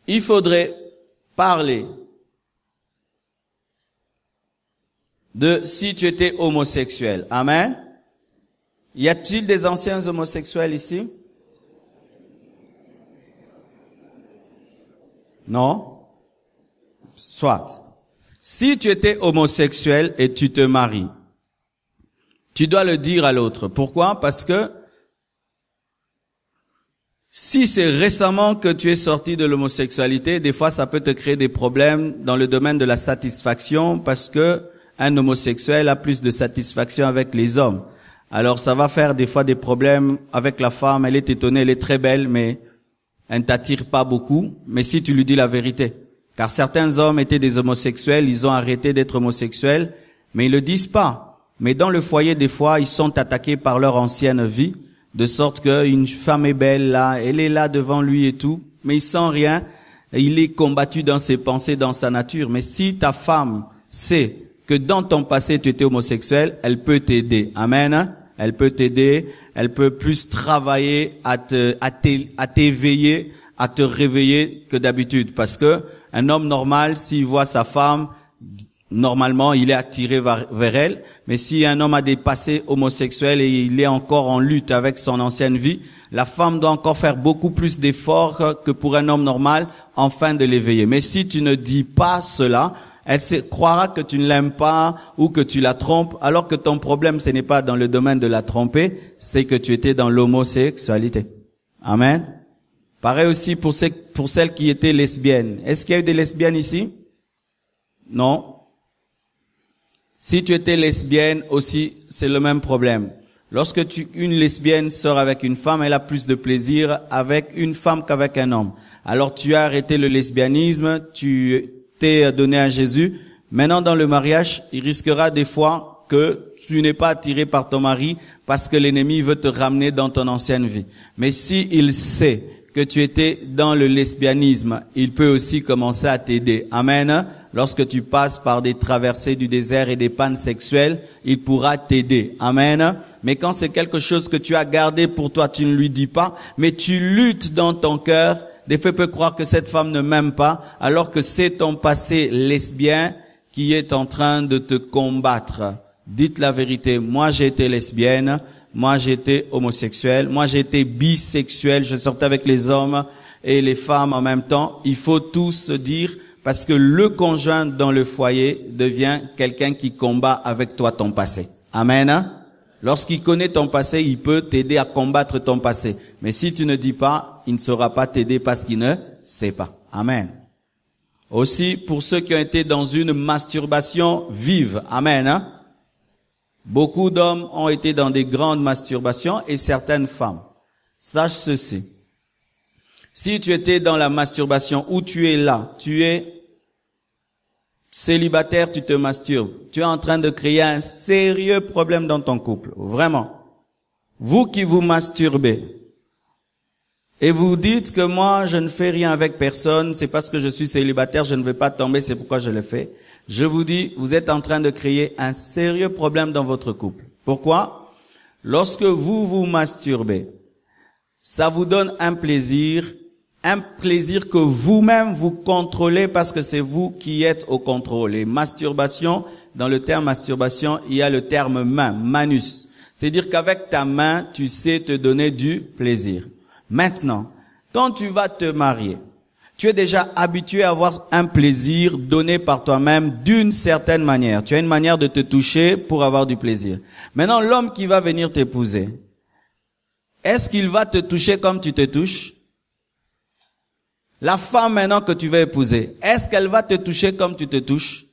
il faudrait parler de si tu étais homosexuel. Amen. Y a-t-il des anciens homosexuels ici? Non? Soit. Si tu étais homosexuel et tu te maries, tu dois le dire à l'autre. Pourquoi? Parce que si c'est récemment que tu es sorti de l'homosexualité, des fois ça peut te créer des problèmes dans le domaine de la satisfaction, parce que un homosexuel a plus de satisfaction avec les hommes. Alors ça va faire des fois des problèmes avec la femme, elle est étonnée, elle est très belle, mais elle ne t'attire pas beaucoup. Mais si tu lui dis la vérité, car certains hommes étaient des homosexuels, ils ont arrêté d'être homosexuels, mais ils le disent pas. Mais dans le foyer, des fois, ils sont attaqués par leur ancienne vie, de sorte qu'une femme est belle là, elle est là devant lui et tout, mais il sent rien, il est combattu dans ses pensées, dans sa nature. Mais si ta femme sait que dans ton passé tu étais homosexuel, elle peut t'aider. Amen. Elle peut t'aider, elle peut plus travailler à t'éveiller, à te réveiller que d'habitude. Parce que un homme normal, s'il voit sa femme, normalement, il est attiré vers elle. Mais si un homme a des passés homosexuels et il est encore en lutte avec son ancienne vie, la femme doit encore faire beaucoup plus d'efforts que pour un homme normal afin de l'éveiller. Mais si tu ne dis pas cela, elle croira que tu ne l'aimes pas ou que tu la trompes, alors que ton problème, ce n'est pas dans le domaine de la tromper, c'est que tu étais dans l'homosexualité. Amen. Pareil aussi pour celles qui étaient lesbiennes. Est-ce qu'il y a eu des lesbiennes ici? Non. Si tu étais lesbienne aussi, c'est le même problème. Lorsque une lesbienne sort avec une femme, elle a plus de plaisir avec une femme qu'avec un homme. Alors tu as arrêté le lesbianisme, tu t'es donné à Jésus. Maintenant, dans le mariage, il risquera des fois que tu n'es pas attiré par ton mari parce que l'ennemi veut te ramener dans ton ancienne vie. Mais si il sait que tu étais dans le lesbianisme, il peut aussi commencer à t'aider. Amen. Lorsque tu passes par des traversées du désert et des pannes sexuelles, il pourra t'aider. Amen. Mais quand c'est quelque chose que tu as gardé pour toi, tu ne lui dis pas, mais tu luttes dans ton cœur. Des fois, peut croire que cette femme ne m'aime pas, alors que c'est ton passé lesbien qui est en train de te combattre. Dites la vérité. Moi, j'ai été lesbienne. Moi, j'ai été homosexuel. Moi, j'ai été bisexuel. Je sortais avec les hommes et les femmes en même temps. Il faut tout se dire parce que le conjoint dans le foyer devient quelqu'un qui combat avec toi ton passé. Amen. Lorsqu'il connaît ton passé, il peut t'aider à combattre ton passé. Mais si tu ne dis pas, il ne saura pas t'aider parce qu'il ne sait pas. Amen. Aussi, pour ceux qui ont été dans une masturbation vive. Amen. Beaucoup d'hommes ont été dans des grandes masturbations et certaines femmes. Sache ceci. Si tu étais dans la masturbation où tu es là, tu es célibataire, tu te masturbes, tu es en train de créer un sérieux problème dans ton couple. Vraiment. Vous qui vous masturbez et vous dites que moi je ne fais rien avec personne, c'est parce que je suis célibataire, je ne vais pas tomber, c'est pourquoi je le fais. Je vous dis, vous êtes en train de créer un sérieux problème dans votre couple. Pourquoi? Lorsque vous vous masturbez, ça vous donne un plaisir que vous-même vous contrôlez parce que c'est vous qui êtes au contrôle. Et masturbation, dans le terme masturbation, il y a le terme main, manus. C'est-à-dire qu'avec ta main, tu sais te donner du plaisir. Maintenant, quand tu vas te marier, tu es déjà habitué à avoir un plaisir donné par toi-même d'une certaine manière. Tu as une manière de te toucher pour avoir du plaisir. Maintenant, l'homme qui va venir t'épouser, est-ce qu'il va te toucher comme tu te touches? La femme maintenant que tu vas épouser, est-ce qu'elle va te toucher comme tu te touches?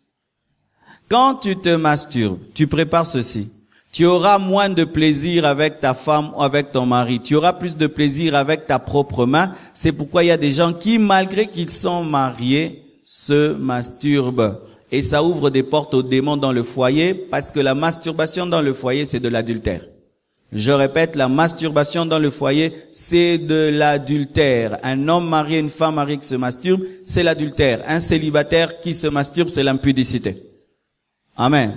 Quand tu te masturbes, tu prépares ceci. Tu auras moins de plaisir avec ta femme ou avec ton mari. Tu auras plus de plaisir avec ta propre main. C'est pourquoi il y a des gens qui, malgré qu'ils sont mariés, se masturbent. Et ça ouvre des portes aux démons dans le foyer parce que la masturbation dans le foyer, c'est de l'adultère. Je répète, la masturbation dans le foyer, c'est de l'adultère. Un homme marié, une femme mariée qui se masturbe, c'est l'adultère. Un célibataire qui se masturbe, c'est l'impudicité. Amen.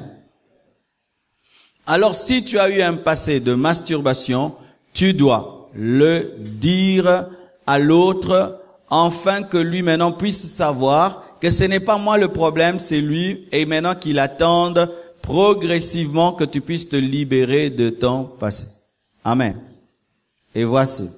Alors, si tu as eu un passé de masturbation, tu dois le dire à l'autre, afin que lui maintenant puisse savoir que ce n'est pas moi le problème, c'est lui, et maintenant qu'il attende progressivement que tu puisses te libérer de ton passé. Amen. Et voici.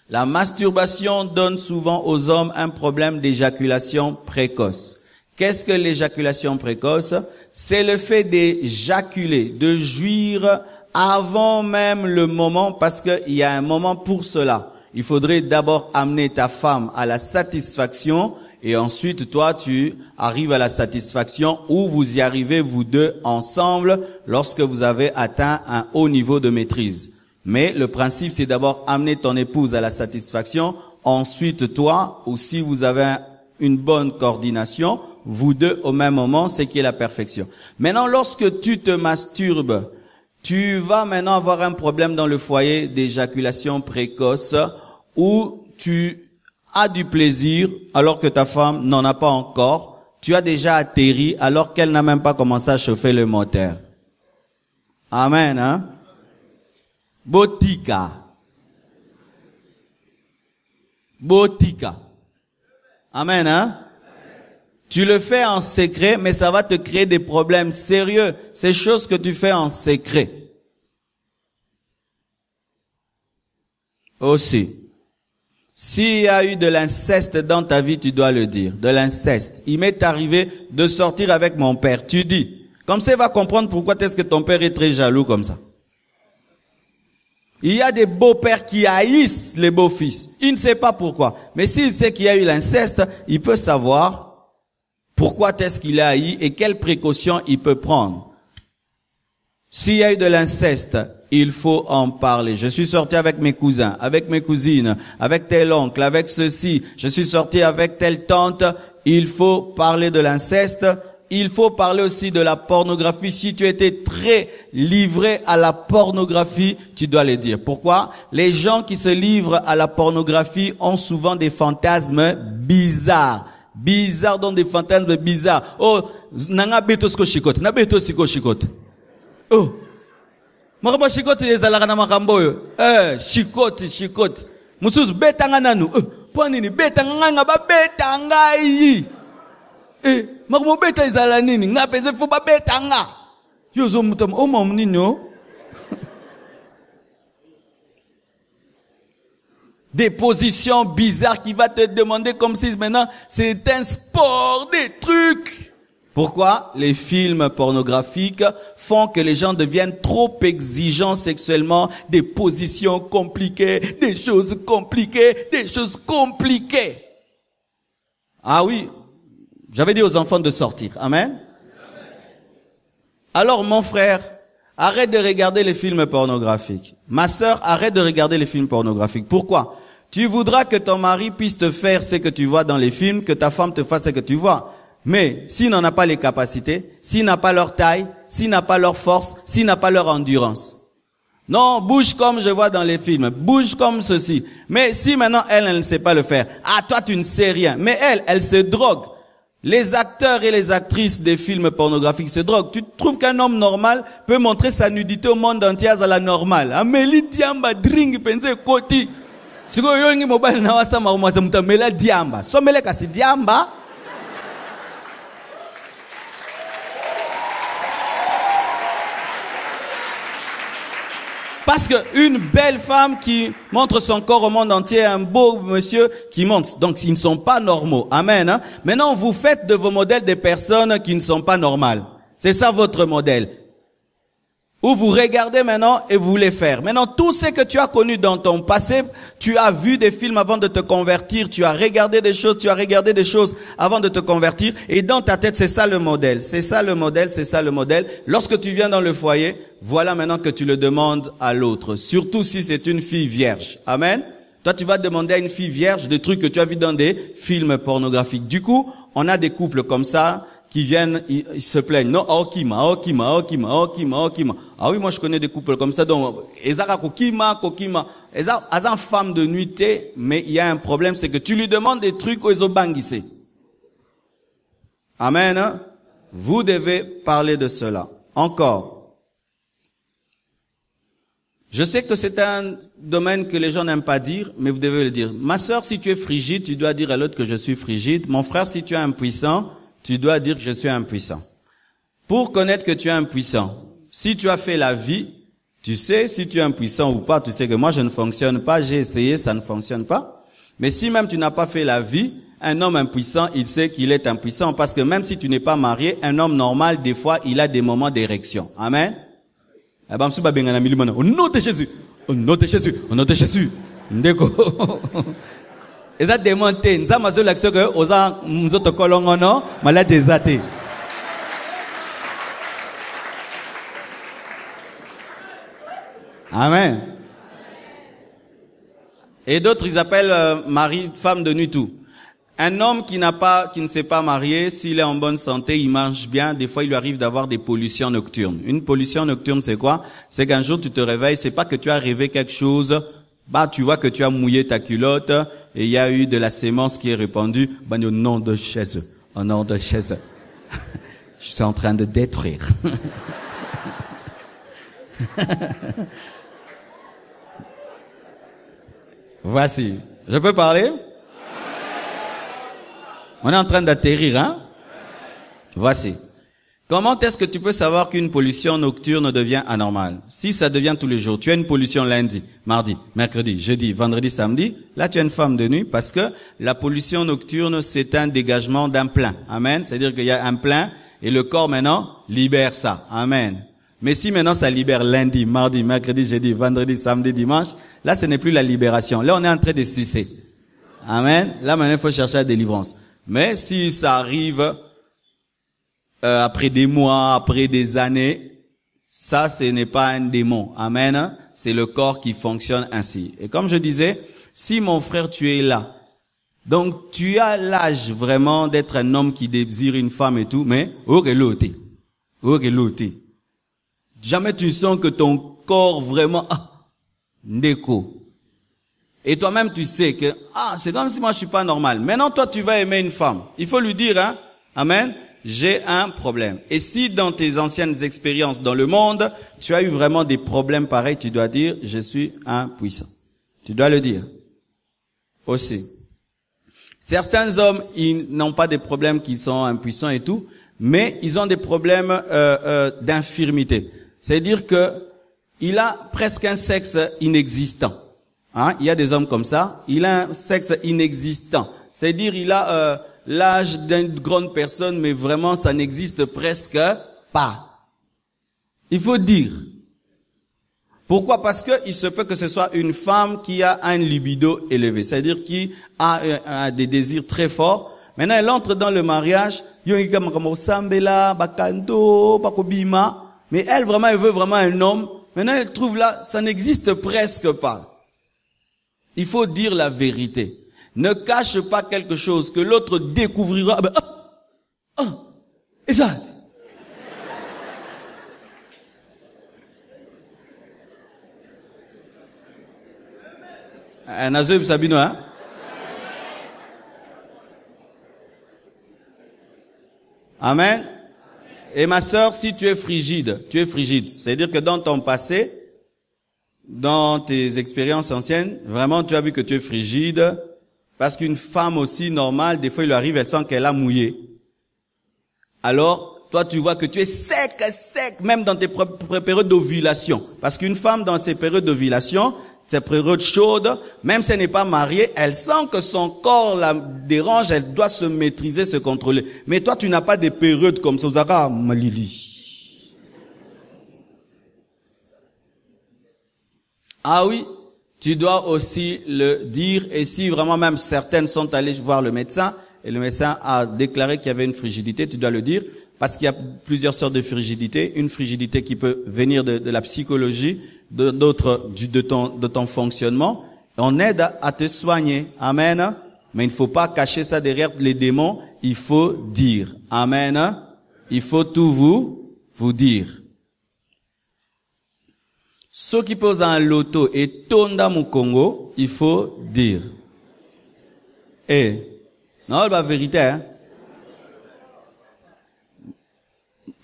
La masturbation donne souvent aux hommes un problème d'éjaculation précoce. Qu'est-ce que l'éjaculation précoce? C'est le fait d'éjaculer, de jouir avant même le moment, parce qu'il y a un moment pour cela. Il faudrait d'abord amener ta femme à la satisfaction, et ensuite toi tu arrives à la satisfaction où vous y arrivez vous deux ensemble lorsque vous avez atteint un haut niveau de maîtrise. Mais le principe c'est d'abord amener ton épouse à la satisfaction, ensuite toi, ou si vous avez une bonne coordination, vous deux au même moment, c'est qui est la perfection. Maintenant, lorsque tu te masturbes, tu vas maintenant avoir un problème dans le foyer d'éjaculation précoce où tu as du plaisir alors que ta femme n'en a pas encore. Tu as déjà atterri alors qu'elle n'a même pas commencé à chauffer le moteur. Amen, hein? Botika. Botika. Amen, hein? Tu le fais en secret, mais ça va te créer des problèmes sérieux. Ces choses que tu fais en secret. Aussi. S'il y a eu de l'inceste dans ta vie, tu dois le dire. De l'inceste. Il m'est arrivé de sortir avec mon père. Tu dis. Comme ça, il va comprendre pourquoi est-ce que ton père est très jaloux comme ça. Il y a des beaux-pères qui haïssent les beaux-fils. Il ne sait pas pourquoi. Mais s'il sait qu'il y a eu l'inceste, il peut savoir pourquoi est-ce qu'il a haï et quelles précautions il peut prendre. S'il y a eu de l'inceste, il faut en parler. Je suis sorti avec mes cousins, avec mes cousines, avec tel oncle, avec ceci. Je suis sorti avec telle tante. Il faut parler de l'inceste. Il faut parler aussi de la pornographie. Si tu étais très livré à la pornographie, tu dois le dire. Pourquoi? Les gens qui se livrent à la pornographie ont souvent des fantasmes bizarres. Bizarres, donc des fantasmes bizarres. Oh, nanga beto sko shikote, na beto siko shikote. Oh. Makamba shikote ezalaka na makambo yo. Shikote. Mususu betanga nanu. Po nini betanga nga ba betanga yi. Makamba beta ezala nini? Nga peze fu ba betanga. Yo zo mutam o mom nini yo. Des positions bizarres qui va te demander comme si maintenant c'est un sport, des trucs. Pourquoi? Les films pornographiques font que les gens deviennent trop exigeants sexuellement, des positions compliquées, des choses compliquées. Ah oui, j'avais dit aux enfants de sortir. Amen. Alors mon frère, arrête de regarder les films pornographiques. Ma sœur, arrête de regarder les films pornographiques. Pourquoi? Tu voudras que ton mari puisse te faire ce que tu vois dans les films, que ta femme te fasse ce que tu vois. Mais s'il n'en a pas les capacités, s'il n'a pas leur taille, s'il n'a pas leur force, s'il n'a pas leur endurance. Non, bouge comme je vois dans les films, bouge comme ceci. Mais si maintenant elle ne sait pas le faire, ah toi tu ne sais rien. Mais elle se drogue. Les acteurs et les actrices des films pornographiques se droguent. Tu trouves qu'un homme normal peut montrer sa nudité au monde entier à la normale? Amélie Diamba drink pense koti. Siko yongi mobile na wasa marumasa mutamela Diamba. Somele kasi Diamba. Parce que une belle femme qui montre son corps au monde entier, un beau monsieur qui monte. Donc, ils ne sont pas normaux. Amen. Hein? Maintenant, vous faites de vos modèles des personnes qui ne sont pas normales. C'est ça votre modèle. Ou vous regardez maintenant et vous voulez faire. Maintenant, tout ce que tu as connu dans ton passé, tu as vu des films avant de te convertir, tu as regardé des choses avant de te convertir, et dans ta tête, c'est ça le modèle. C'est ça le modèle. Lorsque tu viens dans le foyer, voilà maintenant que tu le demandes à l'autre. Surtout si c'est une fille vierge. Amen. Toi, tu vas demander à une fille vierge des trucs que tu as vus dans des films pornographiques. Du coup, on a des couples comme ça, qui viennent, ils se plaignent. Non, okima. Ah oui, moi je connais des couples comme ça. Donc, ezaka kokima. Ezan femme de nuitée, mais il y a un problème, c'est que tu lui demandes des trucs aux obangissés. Amen. Hein? Vous devez parler de cela. Encore. Je sais que c'est un domaine que les gens n'aiment pas dire, mais vous devez le dire. Ma sœur, si tu es frigide, tu dois dire à l'autre que je suis frigide. Mon frère, si tu es impuissant, tu dois dire que je suis impuissant. Pour connaître que tu es impuissant, si tu as fait la vie, tu sais si tu es impuissant ou pas. Tu sais que moi, je ne fonctionne pas. J'ai essayé, ça ne fonctionne pas. Mais si même tu n'as pas fait la vie, un homme impuissant, il sait qu'il est impuissant. Parce que même si tu n'es pas marié, un homme normal, des fois, il a des moments d'érection. Amen. Au nom de Jésus. Au nom de Jésus. Au nom de Jésus. Ndeko. Eza démonté, nza mazo l'action que oza mzoto kolongono malade ezate. Amen. Et d'autres ils appellent mari, femme de nuit tout. Un homme qui ne s'est pas marié, s'il est en bonne santé, il marche bien, des fois il lui arrive d'avoir des pollutions nocturnes. Une pollution nocturne c'est quoi? C'est qu'un jour tu te réveilles, c'est pas que tu as rêvé quelque chose, bah tu vois que tu as mouillé ta culotte, et il y a eu de la sémence qui est répandue, bah, au nom de Jésus. Au nom de Jésus. Je suis en train de détruire. Voici. Je peux parler? On est en train d'atterrir, hein? Voici. Comment est-ce que tu peux savoir qu'une pollution nocturne devient anormale? Si ça devient tous les jours, tu as une pollution lundi, mardi, mercredi, jeudi, vendredi, samedi, là tu as une femme de nuit parce que la pollution nocturne c'est un dégagement d'un plein. Amen. C'est-à-dire qu'il y a un plein et le corps maintenant libère ça. Amen. Mais si maintenant ça libère lundi, mardi, mercredi, jeudi, vendredi, samedi, dimanche, là ce n'est plus la libération. Là on est en train de sucer. Amen. Là maintenant il faut chercher la délivrance. Mais si ça arrive après des mois, après des années, Ça, ce n'est pas un démon. Amen. C'est le corps qui fonctionne ainsi. Et comme je disais, si mon frère, tu es là, donc tu as l'âge vraiment d'être un homme qui désire une femme et tout, mais jamais tu sens que ton corps vraiment ndeko. Et toi-même tu sais que c'est comme si moi je suis pas normal. Maintenant toi tu vas aimer une femme. Il faut lui dire amen, j'ai un problème. Et si dans tes anciennes expériences dans le monde, tu as eu vraiment des problèmes pareils, tu dois dire je suis impuissant. Tu dois le dire. Aussi. Certains hommes, ils n'ont pas des problèmes qui sont impuissants et tout, mais ils ont des problèmes d'infirmité. C'est-à-dire que il a presque un sexe inexistant. Il y a des hommes comme ça, il a un sexe inexistant. C'est-à-dire il a l'âge d'une grande personne, mais vraiment ça n'existe presque pas. Il faut dire. Pourquoi? Parce que il se peut que ce soit une femme qui a un libido élevé, c'est-à-dire qui a des désirs très forts. Maintenant, elle entre dans le mariage, mais elle vraiment, elle veut vraiment un homme. Maintenant, elle trouve là, ça n'existe presque pas. Il faut dire la vérité. Ne cache pas quelque chose que l'autre découvrira. Et ça. Nazib Sabino, hein? Amen. Et ma sœur, si tu es frigide. C'est-à-dire que dans ton passé, dans tes expériences anciennes, vraiment tu as vu que tu es frigide, parce qu'une femme aussi normale, des fois il lui arrive, elle sent qu'elle a mouillé. Alors, toi tu vois que tu es sec, même dans tes périodes d'ovulation. Parce qu'une femme dans ses périodes d'ovulation, ces périodes chaudes, même si elle n'est pas mariée, elle sent que son corps la dérange, elle doit se maîtriser, se contrôler. Mais toi, tu n'as pas des périodes comme ça. Ah oui, tu dois aussi le dire. Et si vraiment même certaines sont allées voir le médecin, et le médecin a déclaré qu'il y avait une frigidité, tu dois le dire. Parce qu'il y a plusieurs sortes de frigidité. Une frigidité qui peut venir de la psychologie, d'autres de ton fonctionnement. On aide à te soigner. Amen. Mais il ne faut pas cacher ça derrière les démons. Il faut dire. Amen. Il faut tout vous dire. Ceux qui posent un loto et tonda mu Congo, il faut dire. Non, c'est la vérité, hein.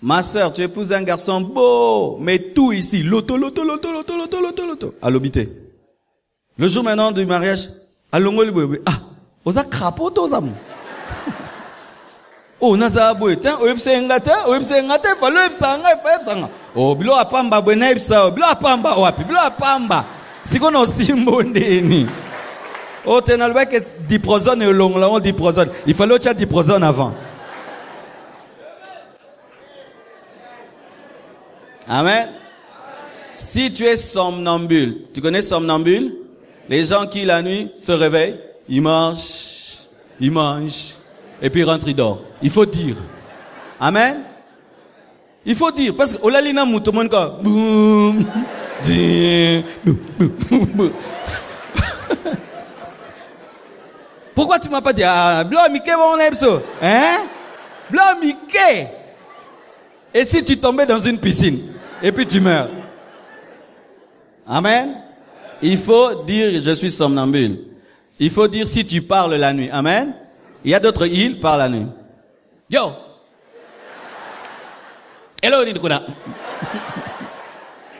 Ma sœur, tu épouses un garçon beau, mais tout ici, loto. À l'obité. Le jour maintenant du mariage, à l'ongoli boué, osa crapaud aux amours. Naza boué, ngate, falo epsanga. Bilo apamba bwena epsa, bilo apamba wapi, bilo apamba. Sikono simbondeni. Tenalbeke diprozone et long, là, on diprozone. Il fallait que tu diprozone avant. Amen. Si tu es somnambule, tu connais somnambule? Les gens qui la nuit se réveillent, ils mangent, et puis ils rentrent, ils dorment. Il faut dire. Amen. Il faut dire, parce que olalina moutomon ka boum, Pourquoi tu m'as pas dit blo mike bon ebso, hein? Blo mike. Et si tu tombais dans une piscine et puis tu meurs? Amen. Il faut dire je suis somnambule. Il faut dire si tu parles la nuit. Amen. Il y a d'autres îles parlent la nuit. Yo. Hello Nidukuna.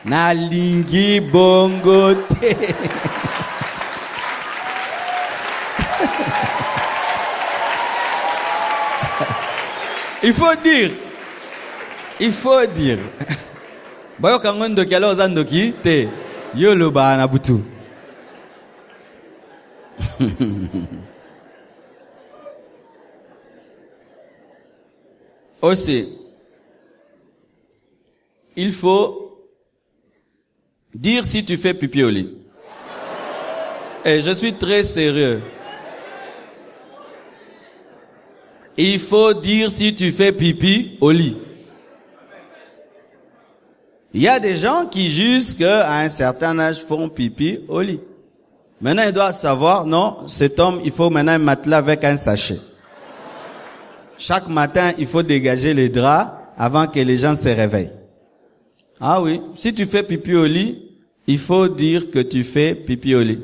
Nalingi bongote. Il faut dire. Il faut dire. Bayo kangondo kialo zandoki te yolo ba na butu. Aussi, il faut dire si tu fais pipi au lit. Et je suis très sérieux. Il faut dire si tu fais pipi au lit. Il y a des gens qui jusqu'à un certain âge font pipi au lit. Maintenant, il doit savoir, non, cet homme, il faut maintenant un matelas avec un sachet. Chaque matin, il faut dégager les draps avant que les gens se réveillent. Ah oui, si tu fais pipi au lit, il faut dire que tu fais pipi au lit.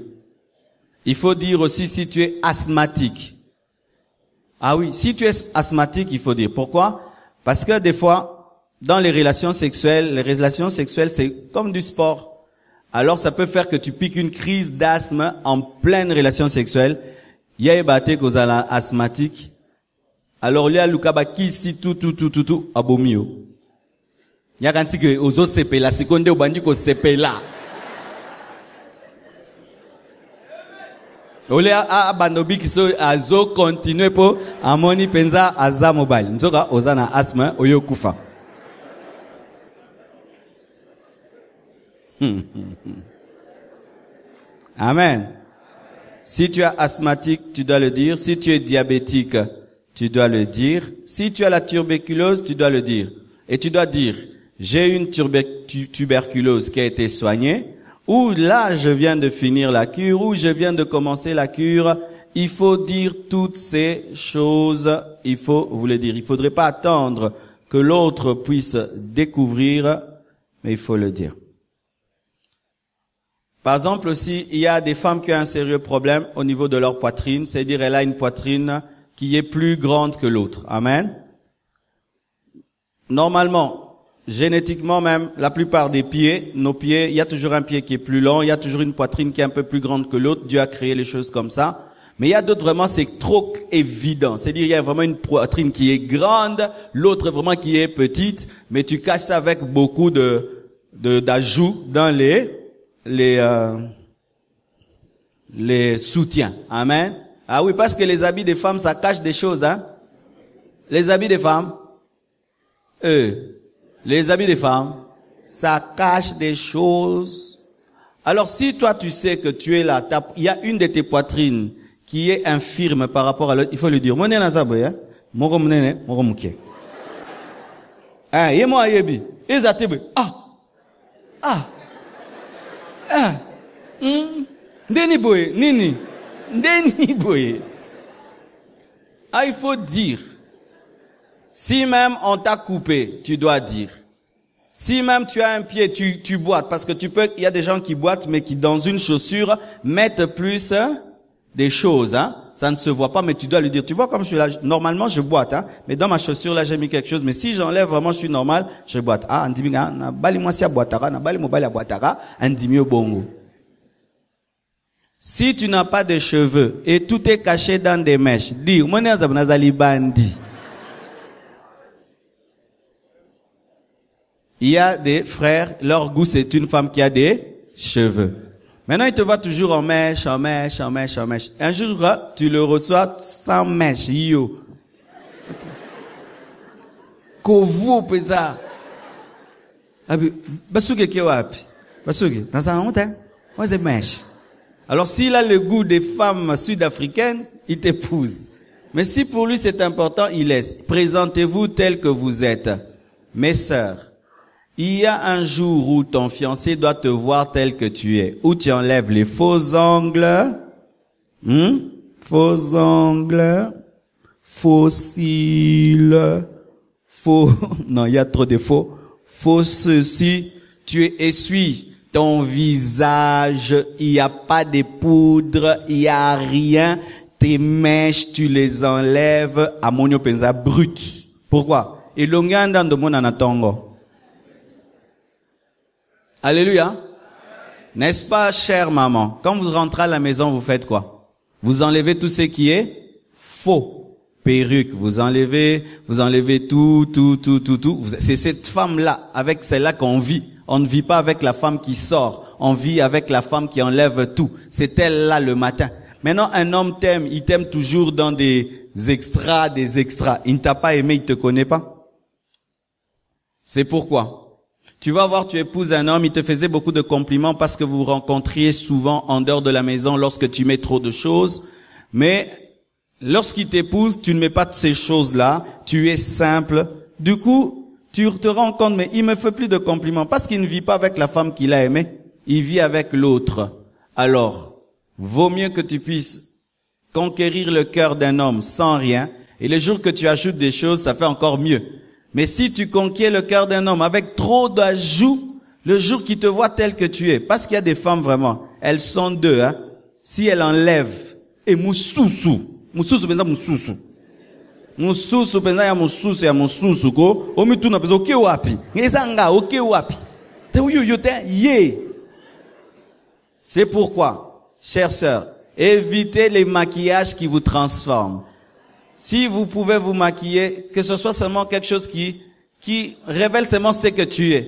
Il faut dire aussi si tu es asthmatique. Ah oui, si tu es asthmatique, il faut dire. Pourquoi? Parce que des fois, dans les relations sexuelles, c'est comme du sport. Alors ça peut faire que tu piques une crise d'asthme en pleine relation sexuelle. Il y a ébatté qu'aux asthmatiques. Alors, il y a Lukaba qui ici tout, abomio. Il y a quand que aux autres CP la seconde au bandit qu'au CP là. Ole a banobi qui so azo continuer pour amoni penza aza mobile. Nzoka ozana asthme oyo kufa. Amen. Si tu es asthmatique, tu dois le dire. Si tu es diabétique, tu dois le dire. Si tu as la tuberculose, tu dois le dire. Et tu dois dire, j'ai une tuberculose qui a été soignée, ou là, je viens de finir la cure, ou je viens de commencer la cure. Il faut dire toutes ces choses. Il faut vous le dire. Il faudrait pas attendre que l'autre puisse découvrir, mais il faut le dire. Par exemple aussi, il y a des femmes qui ont un sérieux problème au niveau de leur poitrine, c'est-à-dire elle a une poitrine qui est plus grande que l'autre. Amen. Normalement, génétiquement même, la plupart des pieds, nos pieds, il y a toujours un pied qui est plus long, il y a toujours une poitrine qui est un peu plus grande que l'autre. Dieu a créé les choses comme ça. Mais il y a d'autres vraiment, c'est trop évident. C'est-à-dire, il y a vraiment une poitrine qui est grande, l'autre vraiment qui est petite, mais tu caches ça avec beaucoup d'ajouts dans les soutiens. Amen. Ah oui, parce que les habits des femmes, ça cache des choses, hein. Les habits des femmes, les habits des femmes, ça cache des choses. Alors si toi tu sais que tu es là, il y a une de tes poitrines qui est infirme par rapport à l'autre, il faut lui dire, mon nez nazaboy, hein. Mon nez, mon mouké. Ah, et moi yebi, et zatebe, Ndeni boye, nini. Ndeni boye. Ah, il faut dire. Si même on t'a coupé, tu dois dire. Si même tu as un pied, tu boites, parce que il y a des gens qui boitent, mais qui dans une chaussure mettent plus des choses, hein. Ça ne se voit pas, mais tu dois lui dire. Tu vois comme je suis là, normalement je boite, hein. Mais dans ma chaussure là, j'ai mis quelque chose, mais si j'enlève vraiment, je suis normal, je boite. Ah, andimiga, na bali moi si boitara, na bali mobile a boitara, andimio bongo. Si tu n'as pas de cheveux et tout est caché dans des mèches, dis, mon nazali bandi. Il y a des frères, leur goût c'est une femme qui a des cheveux. Maintenant, il te voit toujours en mèche. Un jour, tu le reçois sans mèche, yo. Kovu pesa. Basuke kiwapi? Basuke, dans sa honte, hein? Moi c'est mèche. Alors s'il a le goût des femmes sud-africaines, il t'épouse. Mais si pour lui c'est important, il laisse. Présentez-vous tel que vous êtes. Mes sœurs, il y a un jour où ton fiancé doit te voir tel que tu es. Où tu enlèves les faux ongles, faux ongles, faux cils, faux, non, il y a trop de faux, faux ceci, tu essuies ton visage, il n'y a pas de poudre, il n'y a rien, tes mèches, tu les enlèves à monio penza brut. Pourquoi? Et l'onganda de mon anatongo. Alléluia. N'est-ce pas, chère maman? Quand vous rentrez à la maison, vous faites quoi? Vous enlevez tout ce qui est faux. Perruque, vous enlevez tout. C'est cette femme-là, avec celle-là qu'on vit. On ne vit pas avec la femme qui sort. On vit avec la femme qui enlève tout. C'est elle-là le matin. Maintenant, un homme t'aime, il t'aime toujours dans des extras. Il ne t'a pas aimé, il te connaît pas. C'est pourquoi. Tu vas voir, tu épouses un homme, il te faisait beaucoup de compliments parce que vous vous rencontriez souvent en dehors de la maison lorsque tu mets trop de choses. Mais lorsqu'il t'épouse, tu ne mets pas toutes ces choses-là. Tu es simple. Du coup, tu te rends compte, mais il me fait plus de compliments parce qu'il ne vit pas avec la femme qu'il a aimée, il vit avec l'autre. Alors, vaut mieux que tu puisses conquérir le cœur d'un homme sans rien, et le jour que tu ajoutes des choses, ça fait encore mieux. Mais si tu conquiers le cœur d'un homme avec trop d'ajouts, le jour qu'il te voit tel que tu es, parce qu'il y a des femmes vraiment, elles sont deux, hein. Si elles enlèvent, et mususu, pensa mususu. Mususu pensa ya mususu ko, omitu na pensa oke wapi. Ngezanga oke wapi. Te uyu yote ye. C'est pourquoi, chères sœurs, évitez les maquillages qui vous transforment. Si vous pouvez vous maquiller, que ce soit seulement quelque chose qui révèle seulement ce que tu es,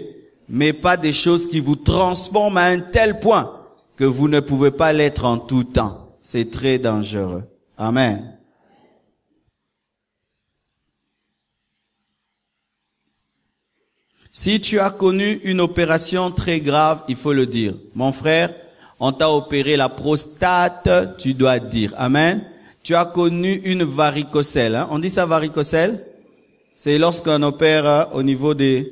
mais pas des choses qui vous transforment à un tel point que vous ne pouvez pas l'être en tout temps. C'est très dangereux. Amen. Si tu as connu une opération très grave, il faut le dire. Mon frère, on t'a opéré la prostate, tu dois dire. Amen. Tu as connu une varicocèle. Hein? On dit ça varicocèle? C'est lorsqu'on opère au niveau de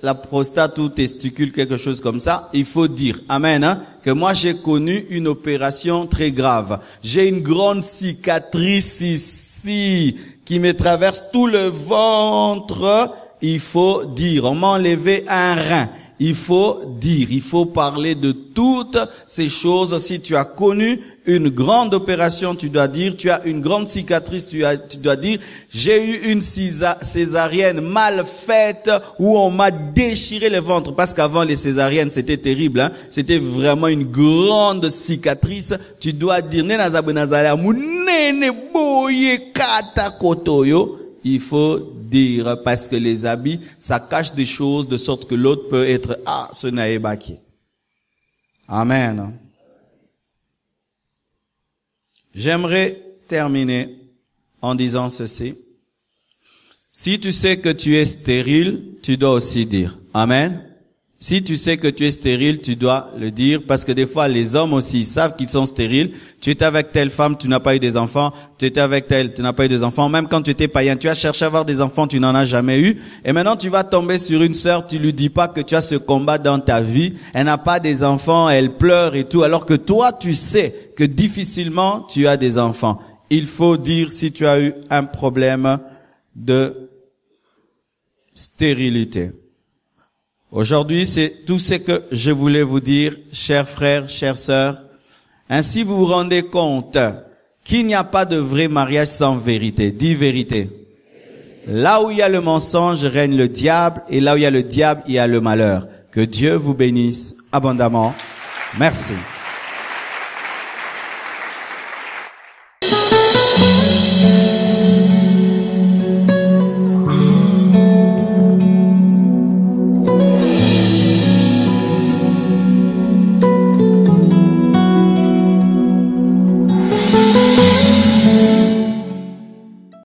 la prostate ou testicule, quelque chose comme ça. Il faut dire, amen, hein, que moi j'ai connu une opération très grave. J'ai une grande cicatrice ici qui me traverse tout le ventre. Il faut dire, on m'a enlevé un rein. Il faut dire, il faut parler de toutes ces choses. Si tu as connu une grande opération, tu dois dire, tu as une grande cicatrice, tu dois dire, j'ai eu une césarienne mal faite où on m'a déchiré le ventre. Parce qu'avant les césariennes, c'était terrible, hein. C'était vraiment une grande cicatrice. Tu dois dire, il faut dire, parce que les habits, ça cache des choses de sorte que l'autre peut être, ce n'est pas qui. Amen. J'aimerais terminer en disant ceci. Si tu sais que tu es stérile, tu dois aussi dire. Amen. Si tu sais que tu es stérile, tu dois le dire, parce que des fois, les hommes aussi savent qu'ils sont stériles. Tu étais avec telle femme, tu n'as pas eu des enfants. Tu étais avec telle, tu n'as pas eu des enfants. Même quand tu étais païen, tu as cherché à avoir des enfants, tu n'en as jamais eu. Et maintenant, tu vas tomber sur une sœur, tu lui dis pas que tu as ce combat dans ta vie. Elle n'a pas des enfants, elle pleure et tout, alors que toi, tu sais que difficilement, tu as des enfants. Il faut dire si tu as eu un problème de stérilité. Aujourd'hui, c'est tout ce que je voulais vous dire, chers frères, chères sœurs. Ainsi, vous vous rendez compte qu'il n'y a pas de vrai mariage sans vérité. Dis vérité. Là où il y a le mensonge, règne le diable, et là où il y a le diable, il y a le malheur. Que Dieu vous bénisse abondamment. Merci.